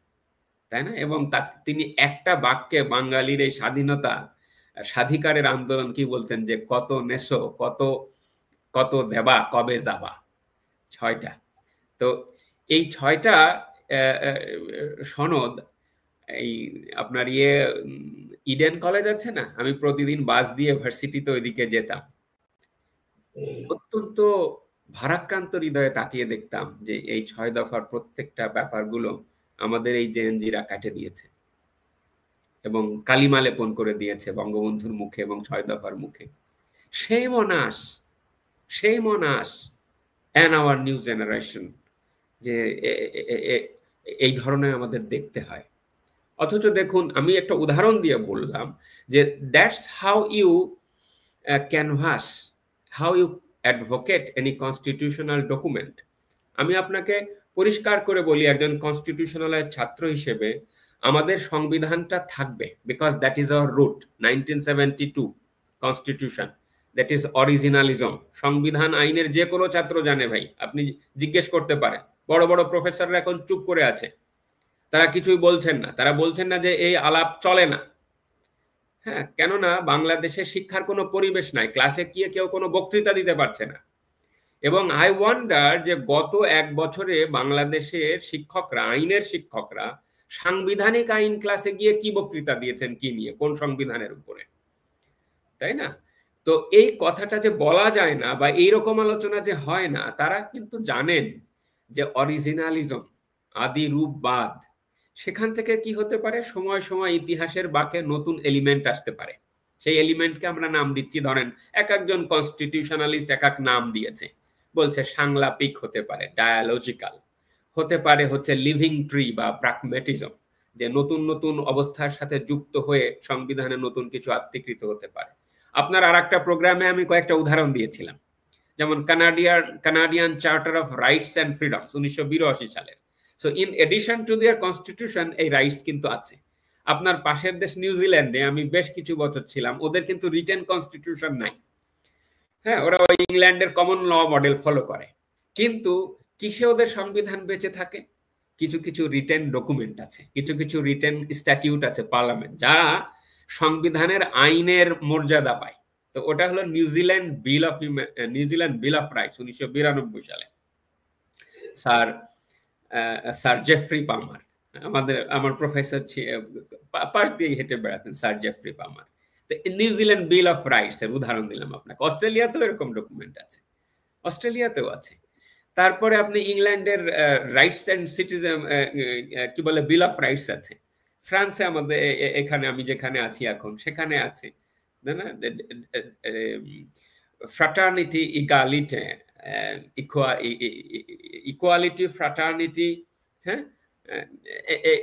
তাই না? এবং তিনি একটা বাক্যে বাঙালির এই স্বাধীনতা স্বাধিকারের আন্দোলন কি বলতেন, যে কত নেশো, কত কত দেবা, কবে যাবা, 6টা। তো এই 6টা সনদ, এই আপনার ইডেন কলেজ আছে না, আমি প্রতিদিন বাস দিয়ে ভার্সিটিতে ওইদিকে যেতাম, অত্যন্ত ভারাক্রান্ত হৃদয়ে তাকিয়ে দেখতাম যে এই 6 দফার প্রত্যেকটা ব্যাপারগুলো আমাদের এই জেএনজিরা কাটে দিয়েছে এবং কালিমা লেপন করে দিয়েছে বঙ্গবন্ধুর মুখে এবং 6 দফার মুখে। Shame on us, shame on us and our new generation, যে এই ধরনের আমাদের দেখতে হয়। অথচ দেখুন, আমি একটা উদাহরণ দিয়ে বললাম যে that's how you canvass, how you advocate any constitutional document. আমি আপনাকে পরিষ্কার করে বলি, একজন কনস্টিটিউশনালের ছাত্র হিসেবে আমাদের সংবিধানটা থাকবে, because that is our root. 1972 constitution, that is originalism. সংবিধান আইনের যে কোনো ছাত্র জানে ভাই, আপনি জিজ্ঞেস করতে পারেন। বড় বড় প্রফেসররা এখন চুপ করে আছে, তারা কিছুই বলছেন না, তারা বলছেন না যে এই আলাপ চলে না। হ্যাঁ, কেননা বাংলাদেশে শিক্ষার কোনো পরিবেশ নাই, ক্লাসে গিয়ে কেউ কোনো বক্তৃতা দিতে পারছে না। এবং আই ওয়ান্ডার যে গত 1 বছরে বাংলাদেশের শিক্ষকরা, আইনের শিক্ষকরা সাংবিধানিক আইন ক্লাসে গিয়ে কি বক্তৃতা দিয়েছেন, কি নিয়ে, কোন সংবিধানের উপরে, তাই না? তো এই কথাটা যে বলা যায় না বা এইরকম আলোচনা যে হয় না, তারা কিন্তু জানেন যে অরিজিনালিজম, আদি রূপবাদ, সেখান থেকে কি হতে পারে, সময় সময় ইতিহাসের বাঁকে নতুন এলিমেন্ট আসতে পারে। সেই এলিমেন্টকে আমরা নাম দিচ্ছি, ধরেন এক একজন কনস্টিটিউশনালিস্ট এক এক নাম দিয়েছে, বলছে সাংলাপিক হতে পারে, ডায়ালজিক্যাল হতে পারে, হচ্ছে লিভিং ট্রি বা প্রাগম্যাটিজম, যে নতুন নতুন অবস্থার সাথে যুক্ত হয়ে সংবিধানে নতুন কিছু আত্মীকৃত হতে পারে। আপনার আর একটা প্রোগ্রামে আমি কয়েকটা উদাহরণ দিয়েছিলাম, যেমন Canadian charter of rights and freedoms 1982 সালের। So in addition to their constitution এই রাইটস কিন্তু আছে। আপনার পাশের দেশ নিউজিল্যান্ডে আমি বেশ কিছু বছর ছিলাম, ওদের কিন্তু রিটেন কনস্টিটিউশন নাই। হ্যাঁ, ওরা ওই ইংল্যান্ডের কমন ল মডেল ফলো করে, কিন্তু কিসে ওদের সংবিধান বেঁচে থাকে? কিছু কিছু রিটেন ডকুমেন্ট আছে, কিছু কিছু রিটেন স্ট্যাটিউট আছে পার্লামেন্ট, যা সংবিধানের আইনের মর্যাদা পায়। তো ওটা হলো নিউজিল্যান্ড বিল অফ রাইটস 1992 সালে। স্যার জেফ্রি পামার, আমার প্রফেসর পাশ দিয়ে হেঁটে বেড়াতেন, sir Geoffrey Palmer. New Zealand bill of rights এর উদাহরণ দিলাম আপনাকে। অস্ট্রেলিয়াতেও এরকম ডকুমেন্ট আছে, অস্ট্রেলিয়াতেও আছে। তারপরে আপনি ইংল্যান্ডের রাইটস এন্ড সিটিজেন কি বলে, বিল অফ রাইটস আছে। ফ্রান্সে আমাদের এখানে আমি যেখানে আছি এখন সেখানে আছে, না, ফ্রাটার্নিটি, ইগালিটি, ইকুয়ালিটি, ফ্রাটার্নিটি, হ্যাঁ,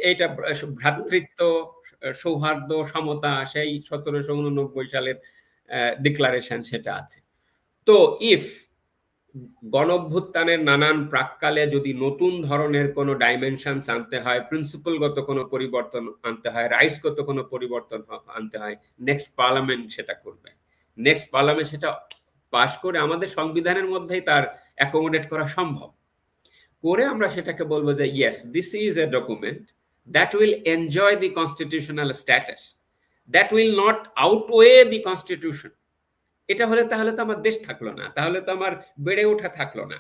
এইটা ভ্রাতৃত্ব, সৌহার্দ্য, সমতা, সেই 1789 সালের ডিক্লারেশন, সেটা আছে। তো ইফ গণঅভ্যুত্থানের নানান প্রাককালে যদি নতুন ধরনের কোনো ডাইমেনশন আনতে হয়, প্রিন্সিপালগত কোনো পরিবর্তন আনতে হয়, রাইটসগত কোনো পরিবর্তন আনতে হয়, নেক্সট পার্লামেন্ট সেটা করবে। নেক্সট পার্লামেন্ট সেটা পাশ করে আমাদের সংবিধানের মধ্যেই তার অ্যাকোমোডেট করা সম্ভব করে আমরা সেটাকে বলবো যে yes, this is a document that will enjoy the constitutional status, that will not outweigh the constitution. এটা হলে তাহলে তো আমার দেশ থাকলো না, তাহলে তো আমার বেড়ে ওঠা থাকলো না,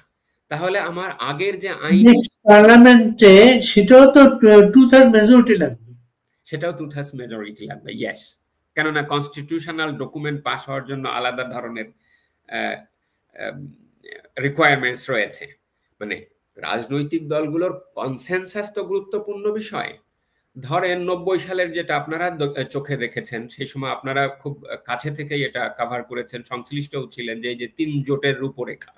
তাহলে আমার আগের যে আইন, পার্লামেন্টে সেটাও তো 2/3 মেজরিটি লাগবে, সেটাও 2/3 মেজরিটি লাগবে, ইয়েস। কেননা কনস্টিটিউশনাল ডকুমেন্ট পাস হওয়ার জন্য আলাদা ধরনের রিকোয়ারমেন্টস রয়েছে। মানে রাজনৈতিক দলগুলোর কনসেনসাস তো গুরুত্বপূর্ণ বিষয়। ধরেন 90 সালের যেটা আপনারা চোখে দেখেছেন, সেই সময় আপনারা খুব কাছে থেকেই এটা কভার করেছেন, সংশ্লিষ্টও ছিলেন, যে এই যে 3 জোটের রূপরেখা,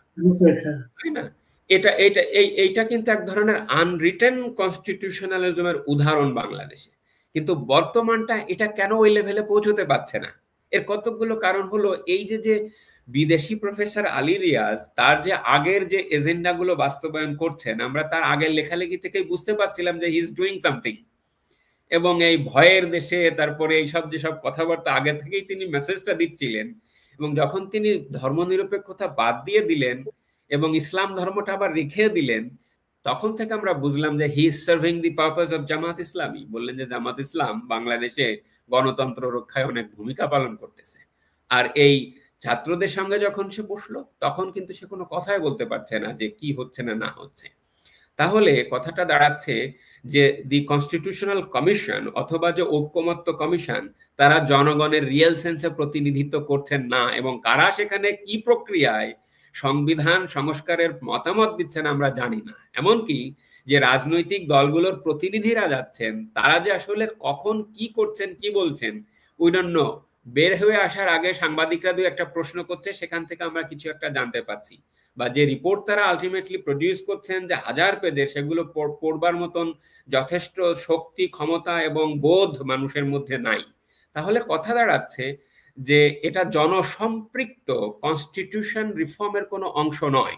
তাই না? এইটা কিন্তু এক ধরনের আনরিটেন কনস্টিটিউশনালিজমের উদাহরণ বাংলাদেশে, কিন্তু বর্তমানটা এটা কেন ওই লেভেলে পৌঁছতে পারছে না? এর কতগুলো কারণ হলো এই যে বিদেশি প্রফেসর আলী রিয়াজ তার যে আগের যে এজেন্ডাগুলো বাস্তবায়ন করছেন, আমরা তার আগের লেখালেখি থেকেই বুঝতে পারছিলাম যে হি ইজ ডুইং সামথিং, এবং এই ভয়ের দেশে তারপরে এইসব যেসব কথাবার্তা আগে থেকেই তিনি মেসেজটা দিচ্ছিলেন, এবং যখন তিনি ধর্মনিরপেক্ষতা বাদ দিয়ে দিলেন এবং ইসলাম ধর্মটা আবার রেখে দিলেন, তখন থেকে আমরা বুঝলাম যে he is serving the purpose of Jamaat Islami. বললেন যে জামাত ইসলাম বাংলাদেশে গণতন্ত্র রক্ষায় অনেক ভূমিকা পালন করতেছে। আর এই ছাত্রদের সঙ্গে যখন সে বসলো, তখন কিন্তু সে কোনো কথাই বলতে পারছে না যে কি হচ্ছে না না হচ্ছে। তাহলে কথাটা দাঁড়াচ্ছে যে দি কনস্টিটিউশনাল কমিশন অথবা যে ঐক্যমত্য কমিশন, তারা জনগণের রিয়েল সেন্সে প্রতিনিধিত্ব করছেন না, এবং কারা সেখানে কি প্রক্রিয়ায় সংবিধান সংস্কারের মতামত দিচ্ছেন আমরা জানি না। এমনকি যে রাজনৈতিক দলগুলোর প্রতিনিধিরা যাচ্ছেন, তারা যে আসলে কখন কি করছেন কি বলছেন উই ডোন্ট নো। বের হয়ে আসার আগে সাংবাদিকরা দু একটা প্রশ্ন করছে, সেখান থেকে আমরা কিছু একটা জানতে পাচ্ছি, বা যে রিপোর্ট তারা আলটিমেটলি প্রডিউস করছেন যে 1000 পেজের, সেগুলো পড়বার মতন যথেষ্ট শক্তি, ক্ষমতা এবং বোধ মানুষের মধ্যে নাই। তাহলে কথা দাঁড়াচ্ছে যে এটা জনসম্পৃক্ত কনস্টিটিউশন রিফর্মের কোনো অংশ নয়।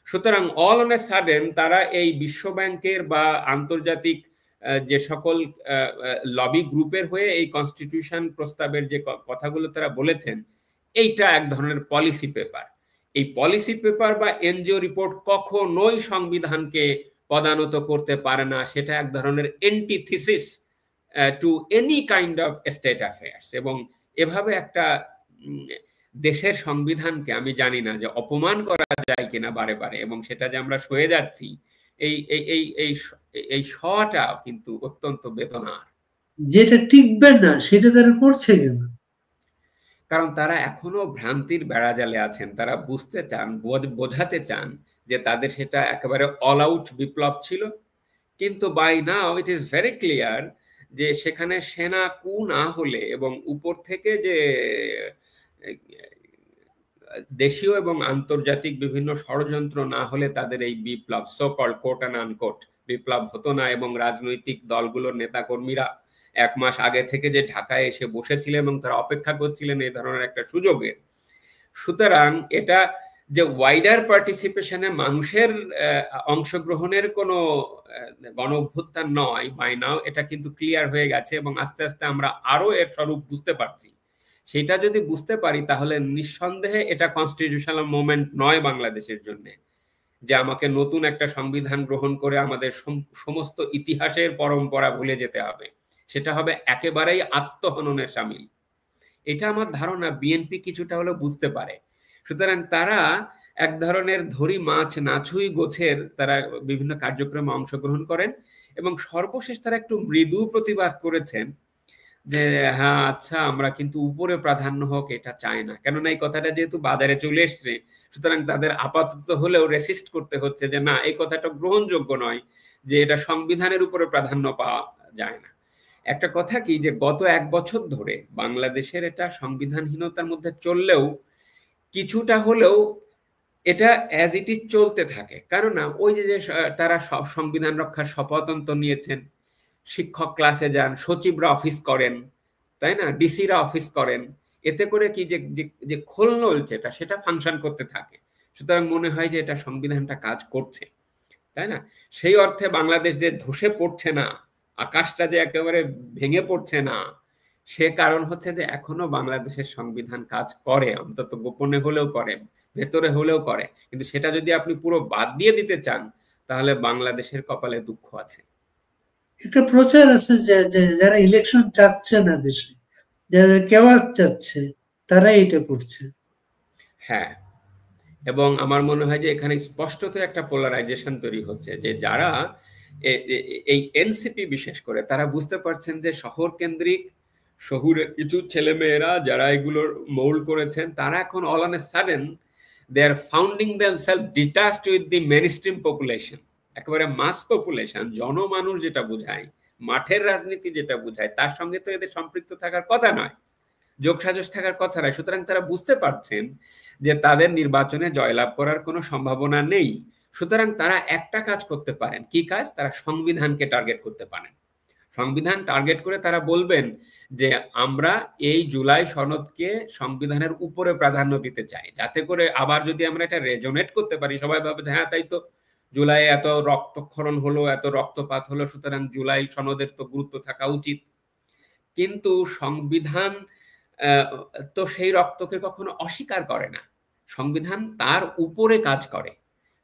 সুতরাং অল অন এ সাডেন তারা এই বিশ্ব ব্যাংকের বা আন্তর্জাতিক যে সকল লবি গ্রুপের হয়ে এই কনস্টিটিউশন প্রস্তাবের যে কথাগুলো তারা বলেছেন, এইটা এক ধরনের পলিসি পেপার। এই পলিসি পেপার বা এনজিও রিপোর্ট কখনোই সংবিধানকে পদানত করতে পারে না। সেটা এক ধরনের antithesis to any kind of state affairs. এবং এভাবে একটা দেশের সংবিধানকে আমি জানি না যে অপমান করা যায় কিনা বারে বারে, এবং সেটা যে আমরা সয়ে যাচ্ছি, এই এই এই এই এই শটা কিন্তু অত্যন্ত বেদনার। যেটা টিকবে না সেটা তারা করছে কেন? কারণ তারা এখনো ভ্রান্তির বেড়াজালে আছেন। তারা বুঝতে চান, বোঝাতে চান যে তাদের সেটা একেবারে অল আউট বিপ্লব ছিল, কিন্তু by now it is very clear যে সেখানে সেনা কু না হলে এবং উপর থেকে যে দেশীয় এবং আন্তর্জাতিক বিভিন্ন ষড়যন্ত্র না হলে তাদের এই বিপ্লব, so called quote and unquote বিপ্লব হতো না। এবং রাজনৈতিক দলগুলোর নেতাকর্মীরা 1 মাস আগে থেকে যে ঢাকায় এসে বসেছিলেন এবং তারা অপেক্ষা করছিলেন এই ধরনের একটা সুযোগের। সুতরাং এটা যে ওয়াইডার পার্টিসিপেশনে মানুষের অংশগ্রহণের কোনো গণ অভ্যুত্থান নয়, বাই নাও এটা কিন্তু ক্লিয়ার হয়ে গেছে, এবং আস্তে আস্তে আমরা আরো এর স্বরূপ বুঝতে পারছি। সেটা যদি বুঝতে পারি তাহলে নিঃসন্দেহে এটা কনস্টিটিউশনাল মোমেন্ট নয় বাংলাদেশের জন্য, যে আমাকে নতুন একটা সংবিধান গ্রহণ করে আমাদের সমস্ত ইতিহাসের পরম্পরা ভুলে যেতে হবে। সেটা হবে একেবারেই আত্মহননের শামিল। এটা আমার ধারণা বিএনপি কিছুটা হলেও বুঝতে পারে। সুতরাং তারা এক ধরনের ধরি মাছ নাছুই গোছের তারা বিভিন্ন কার্যক্রমে অংশগ্রহণ করেন, এবং সর্বশেষ তারা একটু মৃদু প্রতিবাদ করেছেন যে হ্যাঁ আচ্ছা আমরা কিন্তু উপরে প্রাধান্য হোক এটা চাই না। কেননা এই কথাটা যেহেতু বাজারে চলে এসছে, সুতরাং তাদের আপাতত হলেও রেসিস্ট করতে হচ্ছে যে না, এই কথাটা গ্রহণযোগ্য নয় যে এটা সংবিধানের উপরে প্রাধান্য পাওয়া যায় না। একটা কথা কি যে গত 1 বছর ধরে বাংলাদেশের এটা সংবিধানহীনতার মধ্যে চললেও কিছুটা হলেও এটা অ্যাজ ইট ইজ চলতে থাকে। কারণ না ওই যে তারা সংবিধান রক্ষার শপথ নিয়েছেন, শিক্ষক ক্লাসে যান, সচিবরা অফিস করেন, তাই না, ডিসিরা অফিস করেন, এতে করে কি যে খোলনল যেটা সেটা ফাংশন করতে থাকে। সুতরাং মনে হয় যে এটা সংবিধানটা কাজ করছে, তাই না? সেই অর্থে বাংলাদেশ যে ধসে পড়ছে না, আকাশটা যে একেবারে ভেঙে পড়ছে না, সে কারণ হচ্ছে যে এখনো বাংলাদেশের সংবিধান কাজ করে, অন্তত গোপনে হলেও করে, ভেতরে হলেও করে। কিন্তু সেটা যদি আপনি পুরো বাদ দিয়ে দিতে চান তাহলে বাংলাদেশের কপালে দুঃখ আছে। একটা প্রচার আছে যারা ইলেকশন চাচ্ছে না দেশে, যারা কেওয়াস চাচ্ছে, তারা এটা করছে। হ্যাঁ, এবং আমার মনে হয় যে এখানে স্পষ্টত একটা পোলারাইজেশন তৈরি হচ্ছে, যে যারা এই এনসিপি বিশেষ করে তারা বুঝতে পারছেন যে শহর কেন্দ্রিক শহুরে কিছু ছেলেমেয়েরা যারা এগুলোর মৌল করেছেন, তারা এখন all on a sudden they are founding themselves detached with the mainstream population. একেবারে মাস পপুলেশন, জনমানুষ যেটা বোঝায়, মাঠের রাজনীতি যেটা বোঝায়, তার সঙ্গে তো এদের সম্পৃক্ত থাকার কথা নয়, যোগসাজশ থাকার কথা নয়। সুতরাং তারা বুঝতে পারছেন যে তাদের নির্বাচনে জয়লাভ করার কোনো সম্ভাবনা নেই। সুতরাং তারা একটা কাজ করতে পারেন। কি কাজ? তারা সংবিধানকে টার্গেট করতে পারেন। সংবিধান টার্গেট করে তারা বলবেন যে আমরা এই জুলাই সনদকে সংবিধানের উপরে প্রাধান্য দিতে চাই, যাতে করে আবার যদি আমরা এটা রেজোনেট করতে পারি, সবাই ভাবে যে হ্যাঁ তাই তো, জুলাই এত রক্তক্ষরণ হলো, এত রক্তপাত হলো, সুতরাং জুলাই সনদের তো গুরুত্ব থাকা উচিত। কিন্তু সংবিধান তো সেই রক্তকে কখনো অস্বীকার করে না। সংবিধান তার উপরে কাজ করে,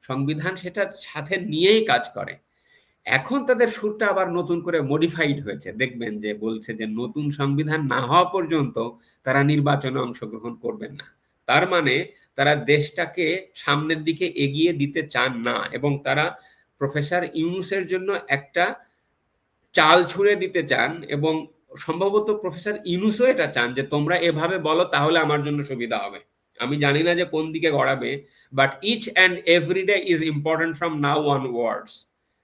সংবিধান সেটা সাথে নিয়েই কাজ করে। এখন তাদের সুরটা আবার নতুন করে মডিফাইড হয়েছে, দেখবেন যে বলছে যে নতুন সংবিধান না হওয়া পর্যন্ত তারা নির্বাচনে অংশগ্রহণ করবেন না। তার মানে তারা দেশটাকে সামনের দিকে এগিয়ে দিতে চান না, এবং তারা প্রফেসর ইউনূসের জন্য একটা চাল ছুঁড়ে দিতে চান, এবং সম্ভবত প্রফেসর ইউনূসও এটা চান যে তোমরা এভাবে বলো তাহলে আমার জন্য সুবিধা হবে। আমি জানি না যে কোন দিকে গড়াবে, but each and every day is important from now onwards.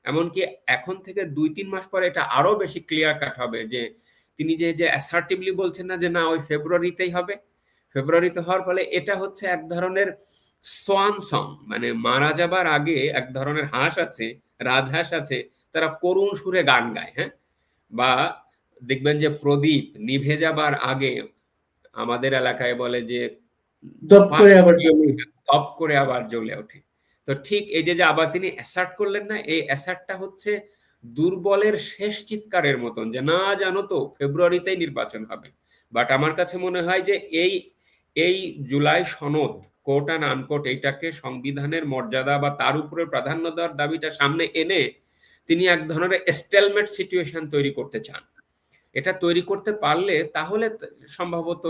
এমনকি এখন থেকে 2-3 মাস পরে এটা আরো বেশি ক্লিয়ার কাট হবে যে তিনি যে অ্যাসার্টিভলি বলছেন না যে না ওই ফেব্রুয়ারিতেই হবে, ফেব্রুয়ারিতে হওয়ার ফলে এটা হচ্ছে এক ধরনের সোয়ান সং, মানে মারা যাবার আগে এক ধরনের হাঁস আছে, রাজহাঁস আছে, তারা করুণ সুরে গান গায়। হ্যাঁ, বা দেখবেন যে প্রদীপ নিভে যাবার আগে আমাদের এলাকায় বলে যে দপ করে আবার জ্বলে ওঠে। তো ঠিক এই যে আবার তিনি অ্যাসার্ট করলেন না, এই অ্যাসার্টটা হচ্ছে দুর্বলের শেষ চিৎকারের মতন, যে না জানো তো ফেব্রুয়ারিতেই নির্বাচন হবে। বাট আমার কাছে মনে হয় যে এই জুলাই সনদ কোট অ্যান্ড আনকোট এইটাকে সংবিধানের মর্যাদা বা তার উপরে প্রাধান্য দেওয়ার দাবিটা সামনে এনে তিনি এক ধরনের স্টেলমেট সিচুয়েশন তৈরি করতে চান। এটা তৈরি করতে পারলে তাহলে সম্ভবত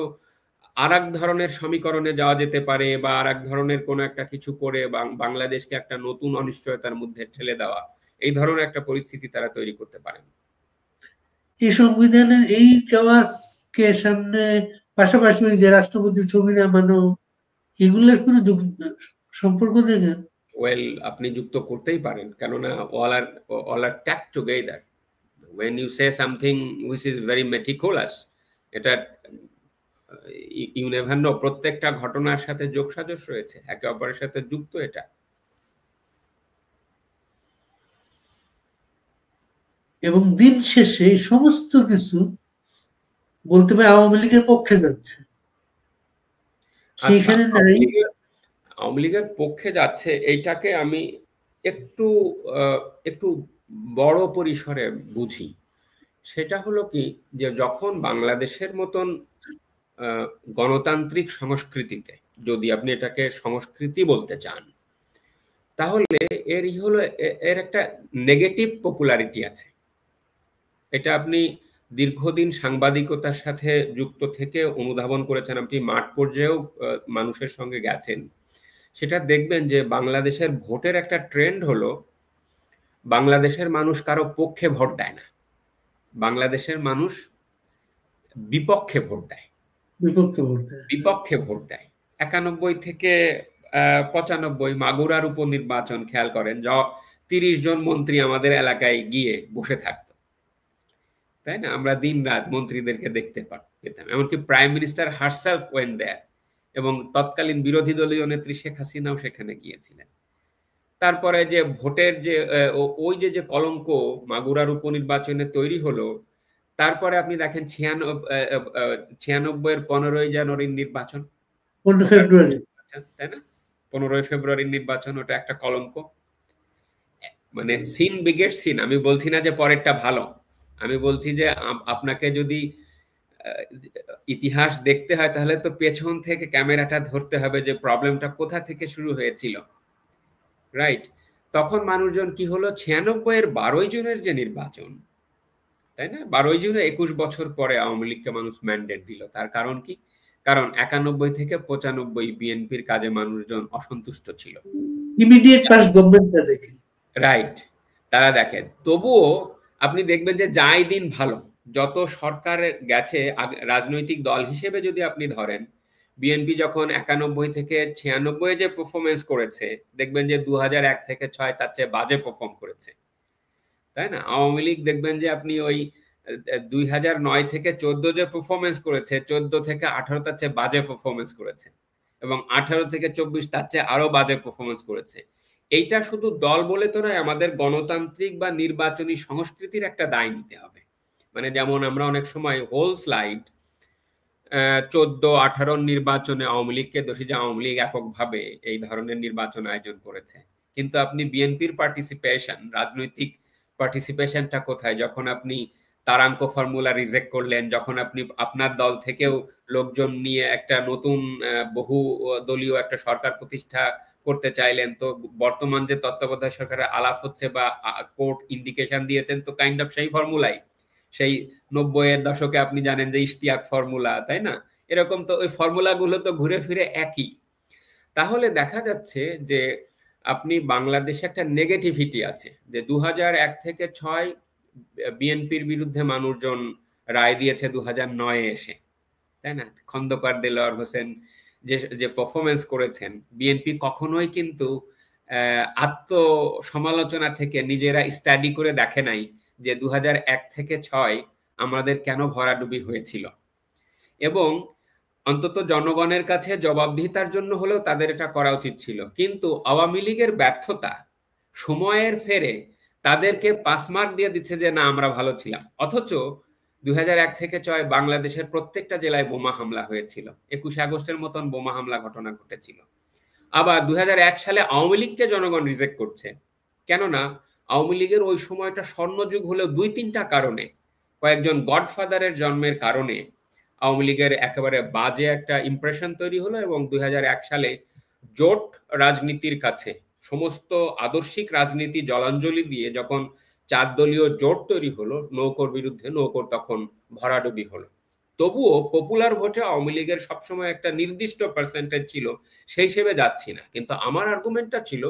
আর এক ধরনের সমীকরণে যাওয়া যেতে পারে, বা আর এক ধরনের কোনো একটা কিছু করে বাংলাদেশকে একটা নতুন অনিশ্চয়তার মধ্যে ঠেলে দেওয়া, এই ধরনের একটা পরিস্থিতি তারা তৈরি করতে পারেন। এই সংবিধানের এই কেওয়াসকে সামনে পাশাপাশি যে রাষ্ট্রপতি ছবি নামানো, এগুলোর কোনো সম্পর্ক দেখেন? ওয়েল, আপনি যুক্ত করতেই পারেন, কেননা all are tagged together. When you say something which is very meticulous, এটা you never know, প্রত্যেকটা ঘটনার সাথে যোগসাজশ রয়েছে, একে অপরের সাথে যুক্ত এটা। এবং দিন শেষে সমস্ত কিছু বলতে হবে আওয়ামী লীগের পক্ষে যাচ্ছে। সেইখানে আওয়ামী লীগের পক্ষে যাচ্ছে, এইটাকে আমি একটু বড় পরিসরে বুঝি। সেটা হলো কি, যে যখন বাংলাদেশের মতন গণতান্ত্রিক সংস্কৃতিতে, যদি আপনি এটাকে সংস্কৃতি বলতে চান, তাহলে এর একটা নেগেটিভ পপুলারিটি আছে। এটা আপনি দীর্ঘদিন সাংবাদিকতার সাথে যুক্ত থেকে অনুধাবন করেছেন, আপনি মাঠ পর্যায়েও মানুষের সঙ্গে গেছেন, সেটা দেখবেন যে বাংলাদেশের ভোটের একটা ট্রেন্ড হলো বাংলাদেশের মানুষ কারো পক্ষে ভোট দেয় না, বাংলাদেশের মানুষ বিপক্ষে ভোট দেয়। 91 থেকে 95 মাগুরার উপনির্বাচন খেয়াল করেন, 30 জন মন্ত্রী আমাদের এলাকায় গিয়ে বসে থাকতো, তাই না? আমরা দিন রাত মন্ত্রীদেরকে দেখতে পেতাম, এমনকি prime minister herself went there, এবং তৎকালীন বিরোধী দলীয় নেত্রী শেখ হাসিনাও সেখানে গিয়েছিলেন। তারপরে যে ভোটের ওই যে কলঙ্ক মাগুরার উপনির্বাচনে তৈরি হলো, তারপরে আপনি দেখেন 96 15ই জানুয়ারির নির্বাচন, 15 ফেব্রুয়ারি, তাই না? 15 ফেব্রুয়ারির নির্বাচন, ওটা একটা কলঙ্ক। মানে সিন বিগেট সিন। আমি বলছি না যে পরেরটা ভালো, আমি বলছি যে আপনাকে যদি ইতিহাস দেখতে হয় তাহলে তো পেছন থেকে ক্যামেরাটা ধরতে হবে যে প্রবলেমটা কোথা থেকে শুরু হয়েছিল, রাইট? তখন মানুষজন কি হলো, 96 12 জুনের যে নির্বাচন, তাই না? 12 জুনে 21 বছর পরে আওয়ামী লীগকে মানুষ ম্যান্ডেট দিল। তার কারণ কি? কারণ 91 থেকে 95 বিএনপির কাজে মানুষজন অসন্তুষ্ট ছিল। ইমিডিয়েট পাস গভর্নমেন্টটা দেখি, রাইট, তারা দেখেন। তবুও আপনি দেখবেন যে যাই দিন ভালো, যত সরকার গেছে রাজনৈতিক দল হিসেবে যদি আপনি ধরেন, বিএনপি যখন 91 থেকে 96 যে পারফরমেন্স করেছে, দেখবেন যে 2001 থেকে 6 তার চেয়ে বাজে পারফর্ম করেছে, তাই না? আওয়ামী লীগ দেখবেন যে আপনি ওই 2009 থেকে 14 যে পারফরমেন্স করেছে, 14 থেকে 18 তার চেয়ে বাজে পারফরমেন্স করেছে, এবং 18 থেকে 24 তার চেয়ে আরো বাজে পারফরমেন্স করেছে। এইটা শুধু দল বলে তো নয়, আমাদের গণতান্ত্রিক বা নির্বাচনী সংস্কৃতির একটা দায় নিতে হবে। মানে যেমন আমরা অনেক সময় হোল স্লাইড 14-18 নির্বাচনে আওয়ামী লীগকে দোষী, যে আওয়ামী লীগ এককভাবে এই ধরনের নির্বাচন আয়োজন করেছে, কিন্তু আপনি বিএনপির পার্টিসিপেশন, রাজনৈতিক পার্টিসিপেশনটা কোথায়? যখন আপনি তারাঙ্ক ফর্মুলা রিজেক্ট করলেন, যখন আপনি আপনার দল থেকেও লোকজন নিয়ে একটা নতুন বহু দলীয় একটা সরকার প্রতিষ্ঠা করতে চাইলেন, তো বর্তমান যে তত্ত্বাবধায়ক সরকারের আলাপ হচ্ছে বা কোর্ট ইন্ডিকেশন দিয়েছেন, তো কাইন্ড অফ সেই ফর্মুলাই, সেই 90-এর দশকে আপনি জানেন যে ইশতিয়াক ফর্মুলা, তাই না? এরকম তো ওই ফর্মুলাগুলো তো ঘুরে ফিরে একই। তাহলে দেখা যাচ্ছে যে আপনি বাংলাদেশে একটা নেগেটিভিটি আছে, যে 2001 থেকে 6 বিএনপির বিরুদ্ধে মানুষজন রায় দিয়েছে 2009-এ এসে, তাই না? খন্দকার দেলোয়ার হোসেন যে যে পারফরমেন্স করেছেন, বিএনপি কখনোই কিন্তু আত্মসমালোচনা থেকে নিজেরা স্টাডি করে দেখে নাই যে 2001 থেকে 6 আমাদের কেন ভরাডুবি হয়েছিল, এবং অন্তত জনগণের কাছে জবাবদিহিতার জন্য হলেও তাদের এটা করা উচিত ছিল। কিন্তু আওয়ামী লীগের ব্যর্থতা সময়ের ফেরে তাদেরকে পাস মার্ক দিয়ে দিচ্ছে যে না আমরা ভালো ছিলাম, অথচ 2001 থেকে 6 বাংলাদেশের প্রত্যেকটা জেলায় বোমা হামলা হয়েছিল, 21 আগস্টের মতন বোমা হামলা ঘটনা ঘটেছিল। আবার 2001 সালে আওয়ামী লীগকে জনগণ রিজেক্ট করছে, কেননা আওয়ামী লীগের ওই সময়টা স্বর্ণযুগ হলেও 2-3টা কারণে, কয়েকজন গডফাদারের জন্মের কারণে আওয়ামী লীগের একেবারে বাজে একটা ইমপ্রেশন তৈরি হলো, এবং 2001 সালে জোট রাজনীতির কাছে সমস্ত আদর্শিক রাজনীতি জলাঞ্জলি দিয়ে যখন 4 দলীয় জোট তৈরি হলো নৌকোর বিরুদ্ধে, নৌকোর তখন ভরাডুবি হলো। তবুও পপুলার ভোটে আওয়ামী লীগের সবসময় একটা নির্দিষ্ট পার্সেন্টেজ ছিল, সেই হিসেবে যাচ্ছি না। কিন্তু আমার আর্গুমেন্টটা ছিল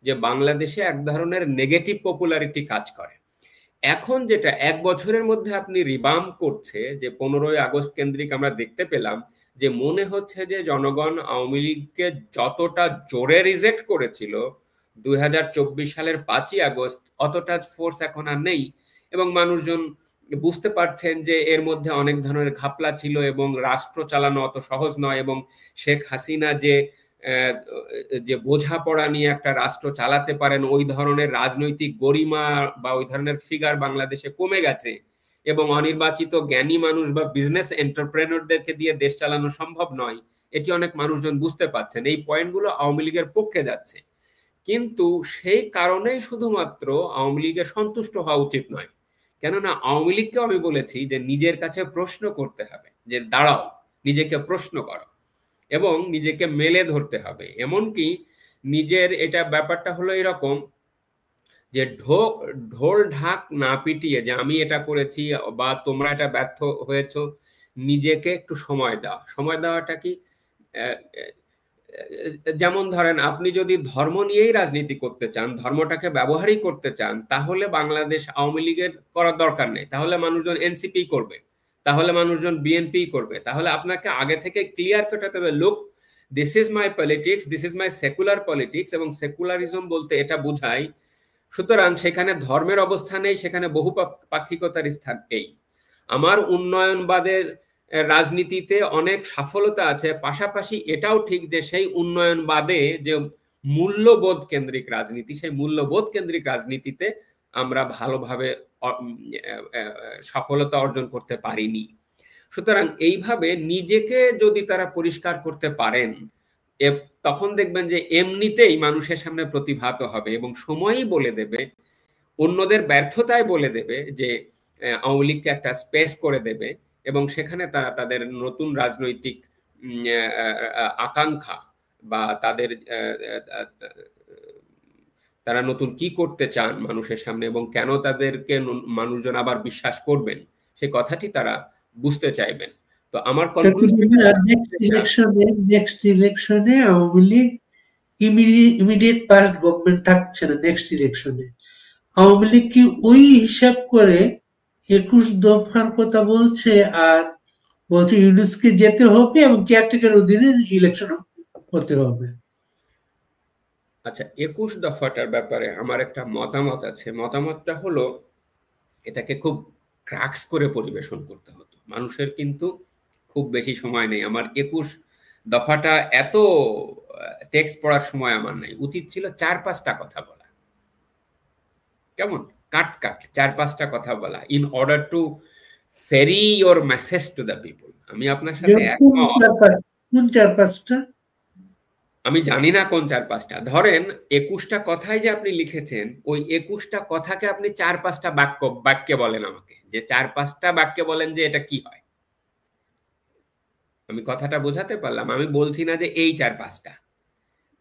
যে বাংলাদেশে এক ধরনের নেগেটিভ পপুলারিটি কাজ করে। এখন যেটা 1 বছরের মধ্যে আপনি রিবাম্প করছে, যে 15ই আগস্ট কেন্দ্রিক আমরা দেখতে পেলাম যে মনে হচ্ছে যে জনগণ আওয়ামী লীগকে যতটা জোরে রিজেক্ট করেছিল 2024 সালের 5ই আগস্ট, অতটা ফোর্স এখন আর নেই, এবং মানুষজন বুঝতে পারছেন যে এর মধ্যে অনেক ধরনের ঘাপলা ছিল এবং রাষ্ট্র চালানো অত সহজ নয়, এবং শেখ হাসিনা যে যে বোঝাপড়া নিয়ে একটা রাষ্ট্র চালাতে পারেন ওই ধরনের রাজনৈতিক গরিমা বা ওই ধরনের ফিগার বাংলাদেশে কমে গেছে, এবং অনির্বাচিত জ্ঞানী মানুষ বা বিজনেস এন্টারপ্রেনরদেরকে দিয়ে দেশ চালানো সম্ভব নয়, এটি অনেক মানুষজন বুঝতে পারছেন। এই পয়েন্টগুলো আওয়ামী লীগের পক্ষে যাচ্ছে, কিন্তু সেই কারণেই শুধুমাত্র আওয়ামী লীগের সন্তুষ্ট হওয়া উচিত নয়। কেননা আওয়ামী লীগকেও আমি বলেছি যে নিজের কাছে প্রশ্ন করতে হবে, যে দাঁড়াও, নিজেকে প্রশ্ন করো এবং নিজেকে মেলে ধরতে হবে। এমনকি নিজের এটা ব্যাপারটা হলো এরকম যে ঢোল ঢাক না পিটিয়ে যে আমি এটা করেছি বা তোমরা এটা ব্যর্থ হয়েছো, নিজেকে একটু সময় দেওয়া। সময় দেওয়াটা কি, যেমন ধরেন আপনি যদি ধর্ম নিয়েই রাজনীতি করতে চান, ধর্মটাকে ব্যবহারই করতে চান, তাহলে বাংলাদেশ আওয়ামী লীগের করার দরকার নেই, তাহলে মানুষজন এনসিপি করবে, তাহলে মানুষজন বিএনপি করবে। তাহলে আপনাকে আগে থেকে ক্লিয়ার করতে হবে, look this is my politics, this is my secular politics, এবং সেকুলারিজম বলতে এটা বোঝায়, সুতরাং সেখানে ধর্মের অবস্থান নেই, সেখানে বহুপাক্ষিকতার স্থান নেই। আমার উন্নয়নবাদের রাজনীতিতে অনেক সফলতা আছে, পাশাপাশি এটাও ঠিক যে সেই উন্নয়নবাদে যে মূল্যবোধ কেন্দ্রিক রাজনীতি, সেই মূল্যবোধ কেন্দ্রিক রাজনীতিতে আমরা ভালোভাবে সফলতা অর্জন করতে পারিনি। সুতরাং এইভাবে নিজেকে যদি তারা পরিষ্কার করতে পারেন, তখন দেখবেন যে এমনিতেই মানুষের সামনে প্রতিভাত হবে এবং সময়ই বলে দেবে, অন্যদের ব্যর্থতায় বলে দেবে যে আওয়ামী লীগকে একটা স্পেস করে দেবে, এবং সেখানে তারা তাদের নতুন রাজনৈতিক আকাঙ্ক্ষা বা তারা নতুন কি করতে চান মানুষের সামনে এবং কেন তাদেরকে মানুষজন আবার বিশ্বাস করবেন, সেই কথাটি তারা বুঝতে চাইবেন। তো আমার কনক্লুশন, নেক্সট ইলেকশনে Awami League immediate past government থাকছে না, নেক্সট ইলেকশনে আওয়ামী লীগ কি ওই হিসাব করে 21 দফার কথা বলছে আর বলছে ইউনুসকে যেতে হবে এবং কেয়ারটেকার অধীনে ইলেকশন হতে হবে? আচ্ছা, 21 দফাটার ব্যাপারে আমার একটা মতামত আছে। মতামতটা হলো এটাকে খুব ক্রাক্স করে পরিবেশন করতে হতো, মানুষের কিন্তু খুব বেশি সময় নেই। আমার 21 দফাটা এত টেক্সট পড়ার সময় আমার নাই, উচিত ছিল 4-5টা কথা বলা, কেমন কাট কাট 4-5টা কথা বলা, in order to ferry your message to the people. আমি আপনার সাথে একমত। কোন 4-5টা? আমি জানি না কোন 4-5টা। ধরেন 21টা কথাই যে আপনি লিখেছেন, ওই 21টা কথাকে আপনি 4-5টা বাক্যে বলেন আমাকে, যে 4-5টা বাক্যে বলেন যে এটা কি হয়। আমি কথাটা বোঝাতে পারলাম? আমি বলছি না যে এই 4-5টা,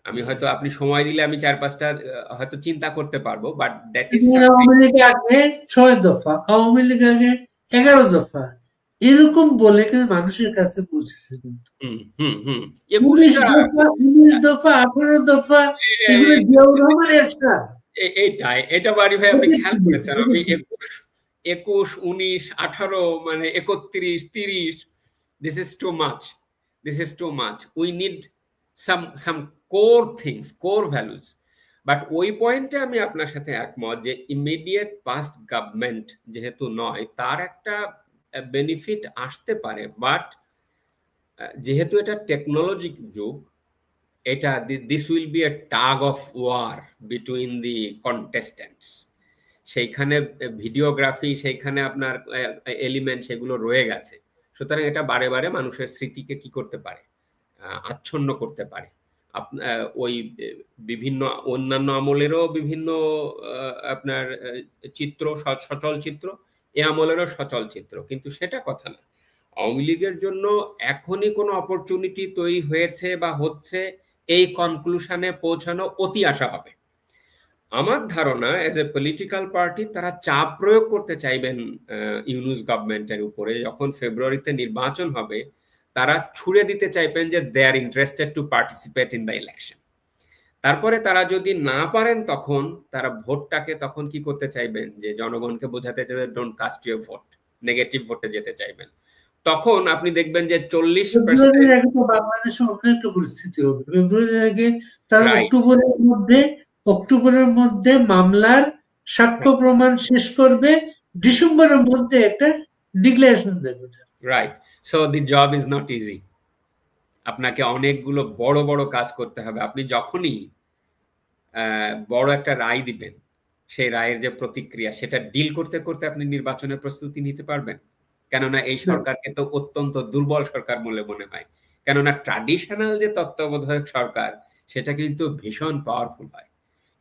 আমি হয়তো আপনি সময় দিলে আমি 4-5টা হয়তো চিন্তা করতে পারবো, but that is Awami League আগে 6 দফা, আওয়ামী লীগ আগে 11 দফা, এরকম বলে কিন্তু মানুষের কাছে পৌঁছেছে। কিন্তু 19 দফা, 19 দফা, 18 দফা, এগুলো জিয়াউর রহমানের সাথ। এইটাই, এটা বাড়ি ভাই আপনি খেয়াল করেছেন, আমি 21, 19, 18 মানে 31, 30, this is too much, this is too much, we need some core things, core values. But ওই পয়েন্টে আমি আপনার সাথে একমত যে ইমিডিয়েট পাস্ট গভর্নমেন্ট যেহেতু নয়, তার একটা বেনিফিট আসতে পারে, বাট যেহেতু এটা টেকনোলজিক যুগ, এটা this will be a tug of war between the contestants. সেইখানে ভিডিওগ্রাফি, সেইখানে আপনার এলিমেন্ট সেগুলো রয়ে গেছে, সুতরাং এটা বারে বারে মানুষের স্মৃতিকে কি করতে পারে, আচ্ছন্ন করতে পারে। ওই বিভিন্ন অন্যান্য আমলেরও বিভিন্ন আপনার চিত্র, সচল চিত্র, এ আমলেরও সচল চিত্র, কিন্তু সেটা কথা না। আওয়ামী লীগের জন্য এখনই কোনো অপরচুনিটি তৈরি হয়েছে বা হচ্ছে, এই কনক্লুশনে পৌঁছানো অতি আশা হবে। আমার ধারণা এজ এ পলিটিক্যাল পার্টি তারা চাপ প্রয়োগ করতে চাইবেন ইউনূস গভর্নমেন্টের উপরে, যখন ফেব্রুয়ারিতে নির্বাচন হবে তারা ছুড়ে দিতে চাইবেন যে they are interested to participate in the election. তারপরে তারা যদি না পারেন, তখন তারা ভোটটাকে তখন কি করতে চাইবেন, যে জনগণকে বোঝাতে চাইবেন don't cast your vote, negative ভোটে যেতে চাইবেন। তখন আপনি দেখবেন যে 40% বাংলাদেশে অন্য একটা পরিস্থিতি হবে। ফেব্রুয়ারির আগে তারা অক্টোবরের মধ্যে মামলার সাক্ষ্য প্রমাণ শেষ করবে, ডিসেম্বরের মধ্যে একটা ডিক্লারেশন দেবে। Right, so the job is not easy. আপনাকে অনেকগুলো বড় বড় কাজ করতে হবে। আপনি যখনই বড় একটা রায় দিবেন, সেই রায়ের যে প্রতিক্রিয়া, সেটা ডিল করতে করতে আপনি নির্বাচনের প্রস্তুতি নিতে পারবেন? কেননা এই সরকারকে তো অত্যন্ত দুর্বল সরকার বলে মনে হয়, কেননা ট্র্যাডিশনাল যে তত্ত্বাবধায়ক সরকার সেটা কিন্তু ভীষণ পাওয়ারফুল হয়,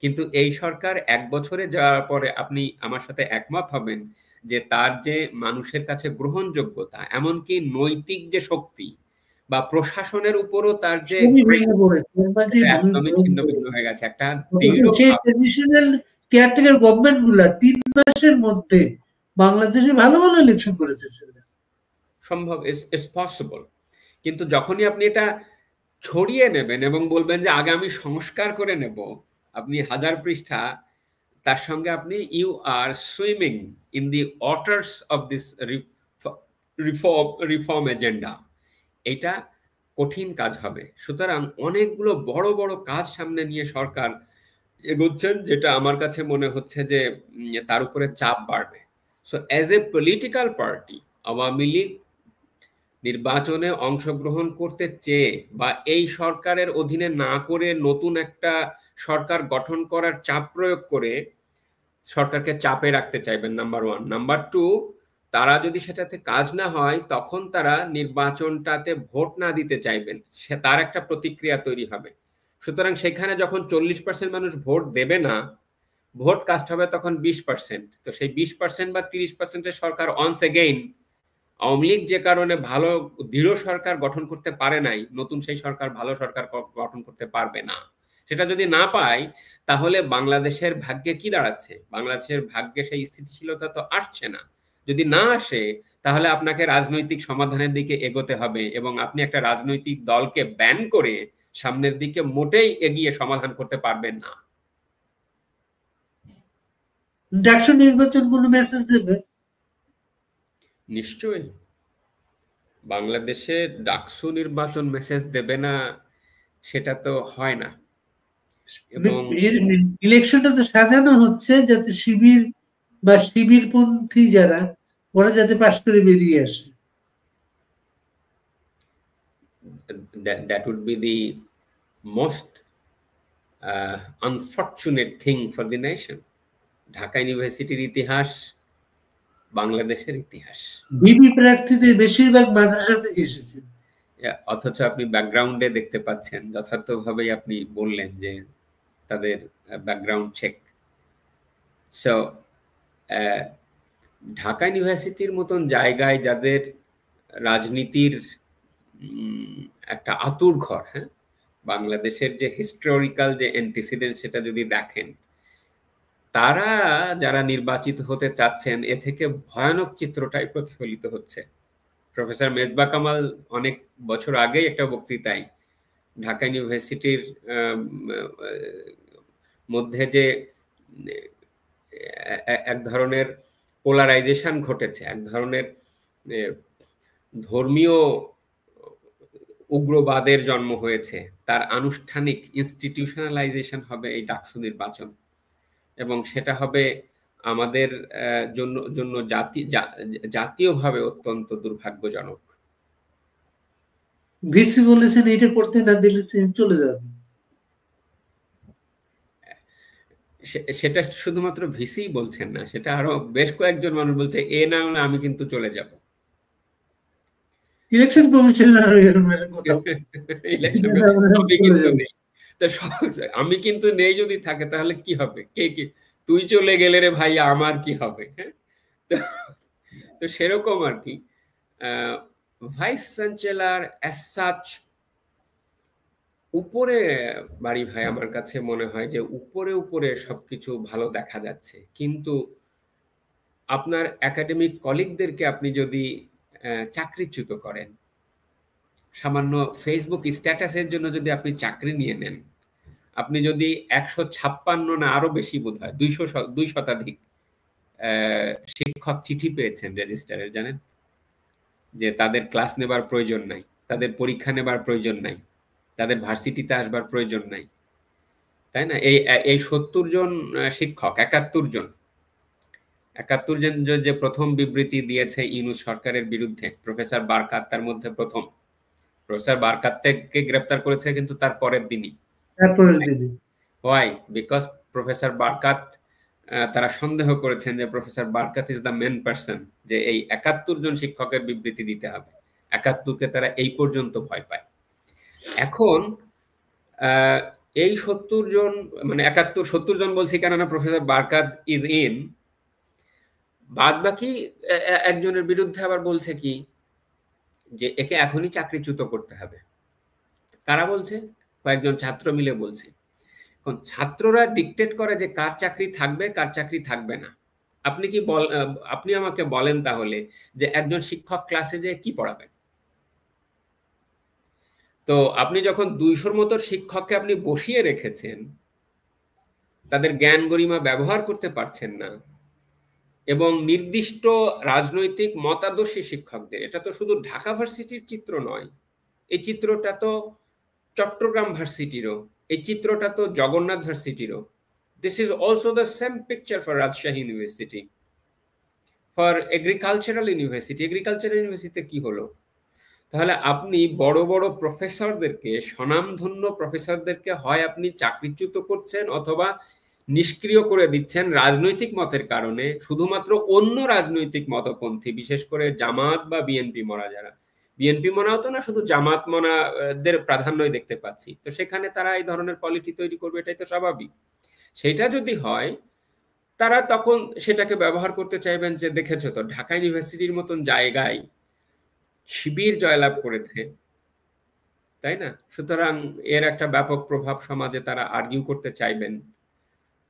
কিন্তু এই সরকার 1 বছরে যাওয়ার পরে আপনি আমার সাথে একমত হবেন যে তার যে মানুষের কাছে গ্রহণযোগ্যতা, এমনকি নৈতিক যে শক্তি বা প্রশাসনের উপরও তার যে একদমই ছিন্ন ভিন্ন হয়ে গেছে। একটা ট্র্যাডিশনাল কেয়ারটেকার গভর্নমেন্ট গুলা 3 মাসের মধ্যে বাংলাদেশে ভালো ভালো ইলেকশন করেছে। সম্ভব, ইটস পসিবল, কিন্তু যখনই আপনি এটা ছড়িয়ে নেবেন এবং বলবেন যে আগামী সংস্কার করে নেব, আপনি 1000 পৃষ্ঠা, তার সঙ্গে আপনি you are swimming in the waters of this reform agenda, এটা কঠিন কাজ হবে। সুতরাং অনেকগুলো বড় বড় কাজ সামনে নিয়ে সরকার এগোচ্ছেন, যেটা আমার কাছে মনে হচ্ছে যে তার উপরে চাপ বাড়বে। So as a political party, Awami League নির্বাচনে অংশগ্রহণ করতে চেয়ে বা এই সরকারের অধীনে না করে নতুন একটা সরকার গঠন করার চাপ প্রয়োগ করে সরকারকে চাপে রাখতে চাইবেন, নাম্বার 1। নাম্বার 2, তারা যদি সেটাতে কাজ না হয়, তখন তারা নির্বাচনটাতে ভোট না দিতে চাইবেন, সে তার একটা প্রতিক্রিয়া তৈরি হবে। সুতরাং সেখানে যখন 40% মানুষ ভোট দেবে না, ভোট কাস্ট হবে তখন 20%। তো সেই 20% বা 30%-এর সরকার অনস এগেইন, আওয়ামী লীগ যে কারণে ভালো দৃঢ় সরকার গঠন করতে পারে নাই, নতুন সেই সরকার ভালো সরকার গঠন করতে পারবে না। সেটা যদি না পায়, তাহলে বাংলাদেশের ভাগ্যে কি দাঁড়াচ্ছে? বাংলাদেশের ভাগ্যে সেই স্থিতিশীলতা তো আসছে না। যদি না আসে, তাহলে আপনাকে রাজনৈতিক সমাধানের দিকে এগোতে হবে, এবং আপনি একটা রাজনৈতিক দলকে ব্যান করে সামনের দিকে মোটেই এগিয়ে সমাধান করতে পারবেন না। ডাকসু নির্বাচন কোনো মেসেজ দেবে? নিশ্চয়ই। বাংলাদেশে ডাকসু নির্বাচন মেসেজ দেবে না সেটা তো হয় না। এবং ইলেকশনটা তো সাজানো হচ্ছে যাতে শিবির বা শিবিরপন্থী যারা, ওরা যাতে পাশ করে বেরিয়ে আসে। that would be the most unfortunate thing for the nation. Dhaka ইউনিভার্সিটির ইতিহাস বাংলাদেশের ইতিহাস। বিবি প্রার্থীদের বেশিরভাগ মাদ্রাসা থেকে এসেছে। অথচ আপনি ব্যাকগ্রাউন্ডে দেখতে পাচ্ছেন, যথার্থভাবেই আপনি বললেন যে তাদের ব্যাকগ্রাউন্ড চেক। সো ঢাকা ইউনিভার্সিটির মতন জায়গায় যাদের রাজনীতির একটা আতুর ঘর, হ্যাঁ, বাংলাদেশের যে হিস্টোরিক্যাল যে অ্যান্টিসিডেন্ট সেটা যদি দেখেন, তারা যারা নির্বাচিত হতে চাচ্ছেন, এ থেকে ভয়ানক চিত্রটাই প্রতিফলিত হচ্ছে। প্রফেসর মেজবা কামাল অনেক বছর আগেই একটা বক্তৃতায় ঢাকা ইউনিভার্সিটির মধ্যে যে এক ধরনের পোলারাইজেশন ঘটেছে, এক ধরনের ধর্মীয় উগ্রবাদের জন্ম হয়েছে, তার আনুষ্ঠানিক ইনস্টিটিউশনালাইজেশন হবে এই ডাকসু নির্বাচন, এবং সেটা হবে আমাদের জন্য জাতীয়ভাবে অত্যন্ত দুর্ভাগ্যজনক। ভিসি বলেছেন এটা করতে না দিলে চলে যাবে। সেটা শুধুমাত্র ভিসি বলছেন না, সেটা আরো বেশ কয়েকজন মানুষ বলছে, এ না হলে আমি কিন্তু চলে যাব। ইলেকশন কমিশনার আমি কিন্তু নেই যদি থাকে তাহলে কি হবে, কে কি তুই চলে গেলে রে ভাই আমার কি হবে। হ্যাঁ, তো সেরকম আর কি। ভাইস চ্যান্সেলর অ্যাজ সাচ উপরে বাড়ি ভাই, আমার কাছে মনে হয় যে উপরে উপরে সবকিছু ভালো দেখা যাচ্ছে, কিন্তু আপনার একাডেমিক কলিগদেরকে আপনি যদি চাকরিচ্যুত করেন, সামান্য ফেসবুক স্ট্যাটাসের জন্য যদি আপনি চাকরি নিয়ে নেন, আপনি যদি 156 না আরো বেশি বোধ হয় 200 শতাধিক শিক্ষক চিঠি পেয়েছেন রেজিস্টারের, জানেন যে তাদের ক্লাস নেবার প্রয়োজন নাই, তাদের পরীক্ষা নেবার প্রয়োজন নাই, তাদের ভার্সিটিতে আসবার প্রয়োজন নাই, তাই না? এই 70 জন শিক্ষক, 71 জন যে প্রথম বিবৃতি দিয়েছে ইউনূস সরকারের বিরুদ্ধে, প্রফেসর বারকাত তার মধ্যে প্রথম। প্রফেসর বারকাতকে গ্রেফতার করেছে কিন্তু তার পরের দিনই। Why? Because প্রফেসর বারকাত, তারা সন্দেহ করেছেন যে professor Barkat is the main person, যে এই 71 জন শিক্ষকের বিবৃতি দিতে হবে। 71কে তারা এই পর্যন্ত ভয় পায়। এখন এই 70 জন, মানে 70 জন বলছি কেননা প্রফেসর বারকাত ইজ ইন, বাদ বাকি একজনের বিরুদ্ধে আবার বলছে কি যে একে এখনই চাকরিচ্যুত করতে হবে। কারা বলছে? কয়েকজন ছাত্র মিলে বলছে। এখন ছাত্ররা ডিকটেট করে যে কার চাকরি থাকবে, কার চাকরি থাকবে না। আপনি আমাকে বলেন তাহলে যে একজন শিক্ষক ক্লাসে যে কি পড়াবেন? তো আপনি যখন 200-র মতো শিক্ষককে আপনি বসিয়ে রেখেছেন, তাদের জ্ঞান গরিমা ব্যবহার করতে পারছেন না, এবং নির্দিষ্ট রাজনৈতিক মতাদর্শী শিক্ষকদের, এটা তো শুধু ঢাকা ভার্সিটির চিত্র নয়, এই চিত্রটা তো চট্টগ্রাম ভার্সিটিরও, এই চিত্রটা তো জগন্নাথ ভার্সিটিরও। This is also the same picture for Rajshahi university, for agricultural university. Agricultural ইউনিভার্সিটিতে কি হলো? তাহলে আপনি বড় বড় প্রফেসরদেরকে, স্বনামধন্য প্রফেসরদেরকে হয় আপনি চাকরিচ্যুত করছেন অথবা নিষ্ক্রিয় করে দিচ্ছেন রাজনৈতিক মতের কারণে। শুধুমাত্র অন্য রাজনৈতিক মতপন্থী, বিশেষ করে জামাত বা বিএনপি মনা, যারা বিএনপি মনাও তো না, শুধু জামাত মনাদের প্রাধান্যই দেখতে পাচ্ছি, তো সেখানে তারা এই ধরনের পলিটি তৈরি করবে, এটাই তো স্বাভাবিক। সেটা যদি হয়, তারা তখন সেটাকে ব্যবহার করতে চাইবেন যে দেখেছো তো ঢাকা ইউনিভার্সিটির মতন জায়গায় শিবির জয়লাভ করেছে, তাই না? সুতরাং এর একটা ব্যাপক প্রভাব সমাজে তারা আর্গিউ করতে চাইবেন।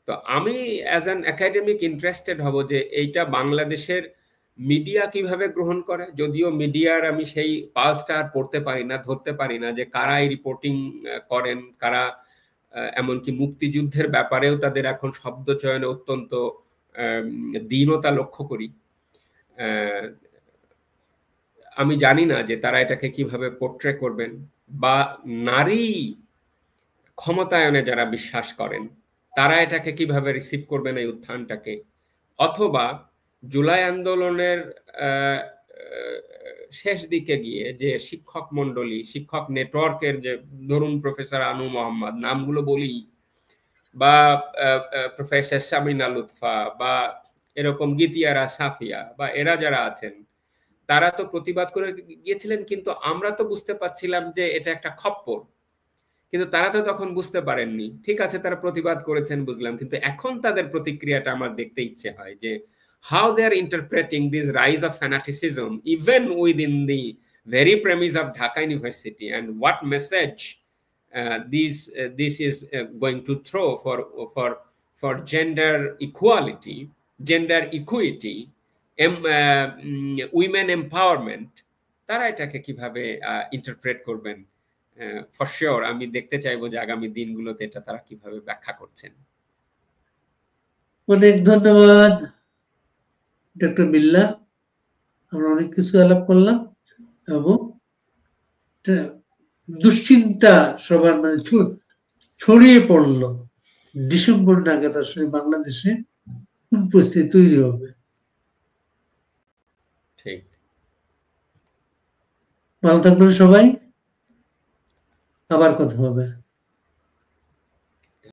তো আমি অ্যাজ অ্যান একাডেমিক ইন্টারেস্টেড হব যে এইটা বাংলাদেশের মিডিয়া কিভাবে গ্রহণ করে। যদিও মিডিয়ার আমি সেই পালসটা আর পড়তে পারি না, ধরতে পারি না যে কারা এই রিপোর্টিং করেন, কারা এমনকি মুক্তিযুদ্ধের ব্যাপারেও তাদের এখন শব্দ চয়নে অত্যন্ত দীনতা লক্ষ্য করি। আমি জানি না যে তারা এটাকে কিভাবে পোর্ট্রে করবেন, বা নারী ক্ষমতায়নে যারা বিশ্বাস করেন তারা এটাকে কিভাবে রিসিভ করবেন এই উত্থানটাকে, অথবা জুলাই আন্দোলনের শেষ দিকে গিয়ে যে শিক্ষক মন্ডলী, শিক্ষক নেটওয়ার্কের যে ধরুন প্রফেসর আনু মোহাম্মদ, নামগুলো বলি, বা প্রফেসর সামিনা লুৎফা, বা এরকম গীতিয়ারা সাফিয়া, বা এরা যারা আছেন, তারা তো প্রতিবাদ করে গিয়েছিলেন, কিন্তু আমরা তো বুঝতে পারছিলাম যে এটা একটা খপ্পর। কিন্তু তারা তো তখন বুঝতে পারেননি। ঠিক আছে, তারা প্রতিবাদ করেছেন বুঝলাম, কিন্তু এখন তাদের প্রতিক্রিয়াটা আমার দেখতে ইচ্ছে হয় যে how they are interpreting this rise of fanaticism even within the very premise of Dhaka University, and what message this is going to throw for gender equality, gender equity, women empowerment, তারা এটাকে কিভাবে interpret করবেন। For sure আমি দেখতে চাইবো যে আগামী দিনগুলোতে এটা তারা কিভাবে ব্যাখ্যা করছেন। অনেক ধন্যবাদ ডক্টর বিল্লাহ। আমরা অনেক কিছু আলাপ করলাম এবং দুশ্চিন্তা সবার মানে ছড়িয়ে পড়লো ডিসেম্বর নাগাদ আসলে বাংলাদেশে কোন পরিস্থিতি তৈরি হবে। ঠিক, ভালো থাকবেন সবাই, আবার কথা হবে।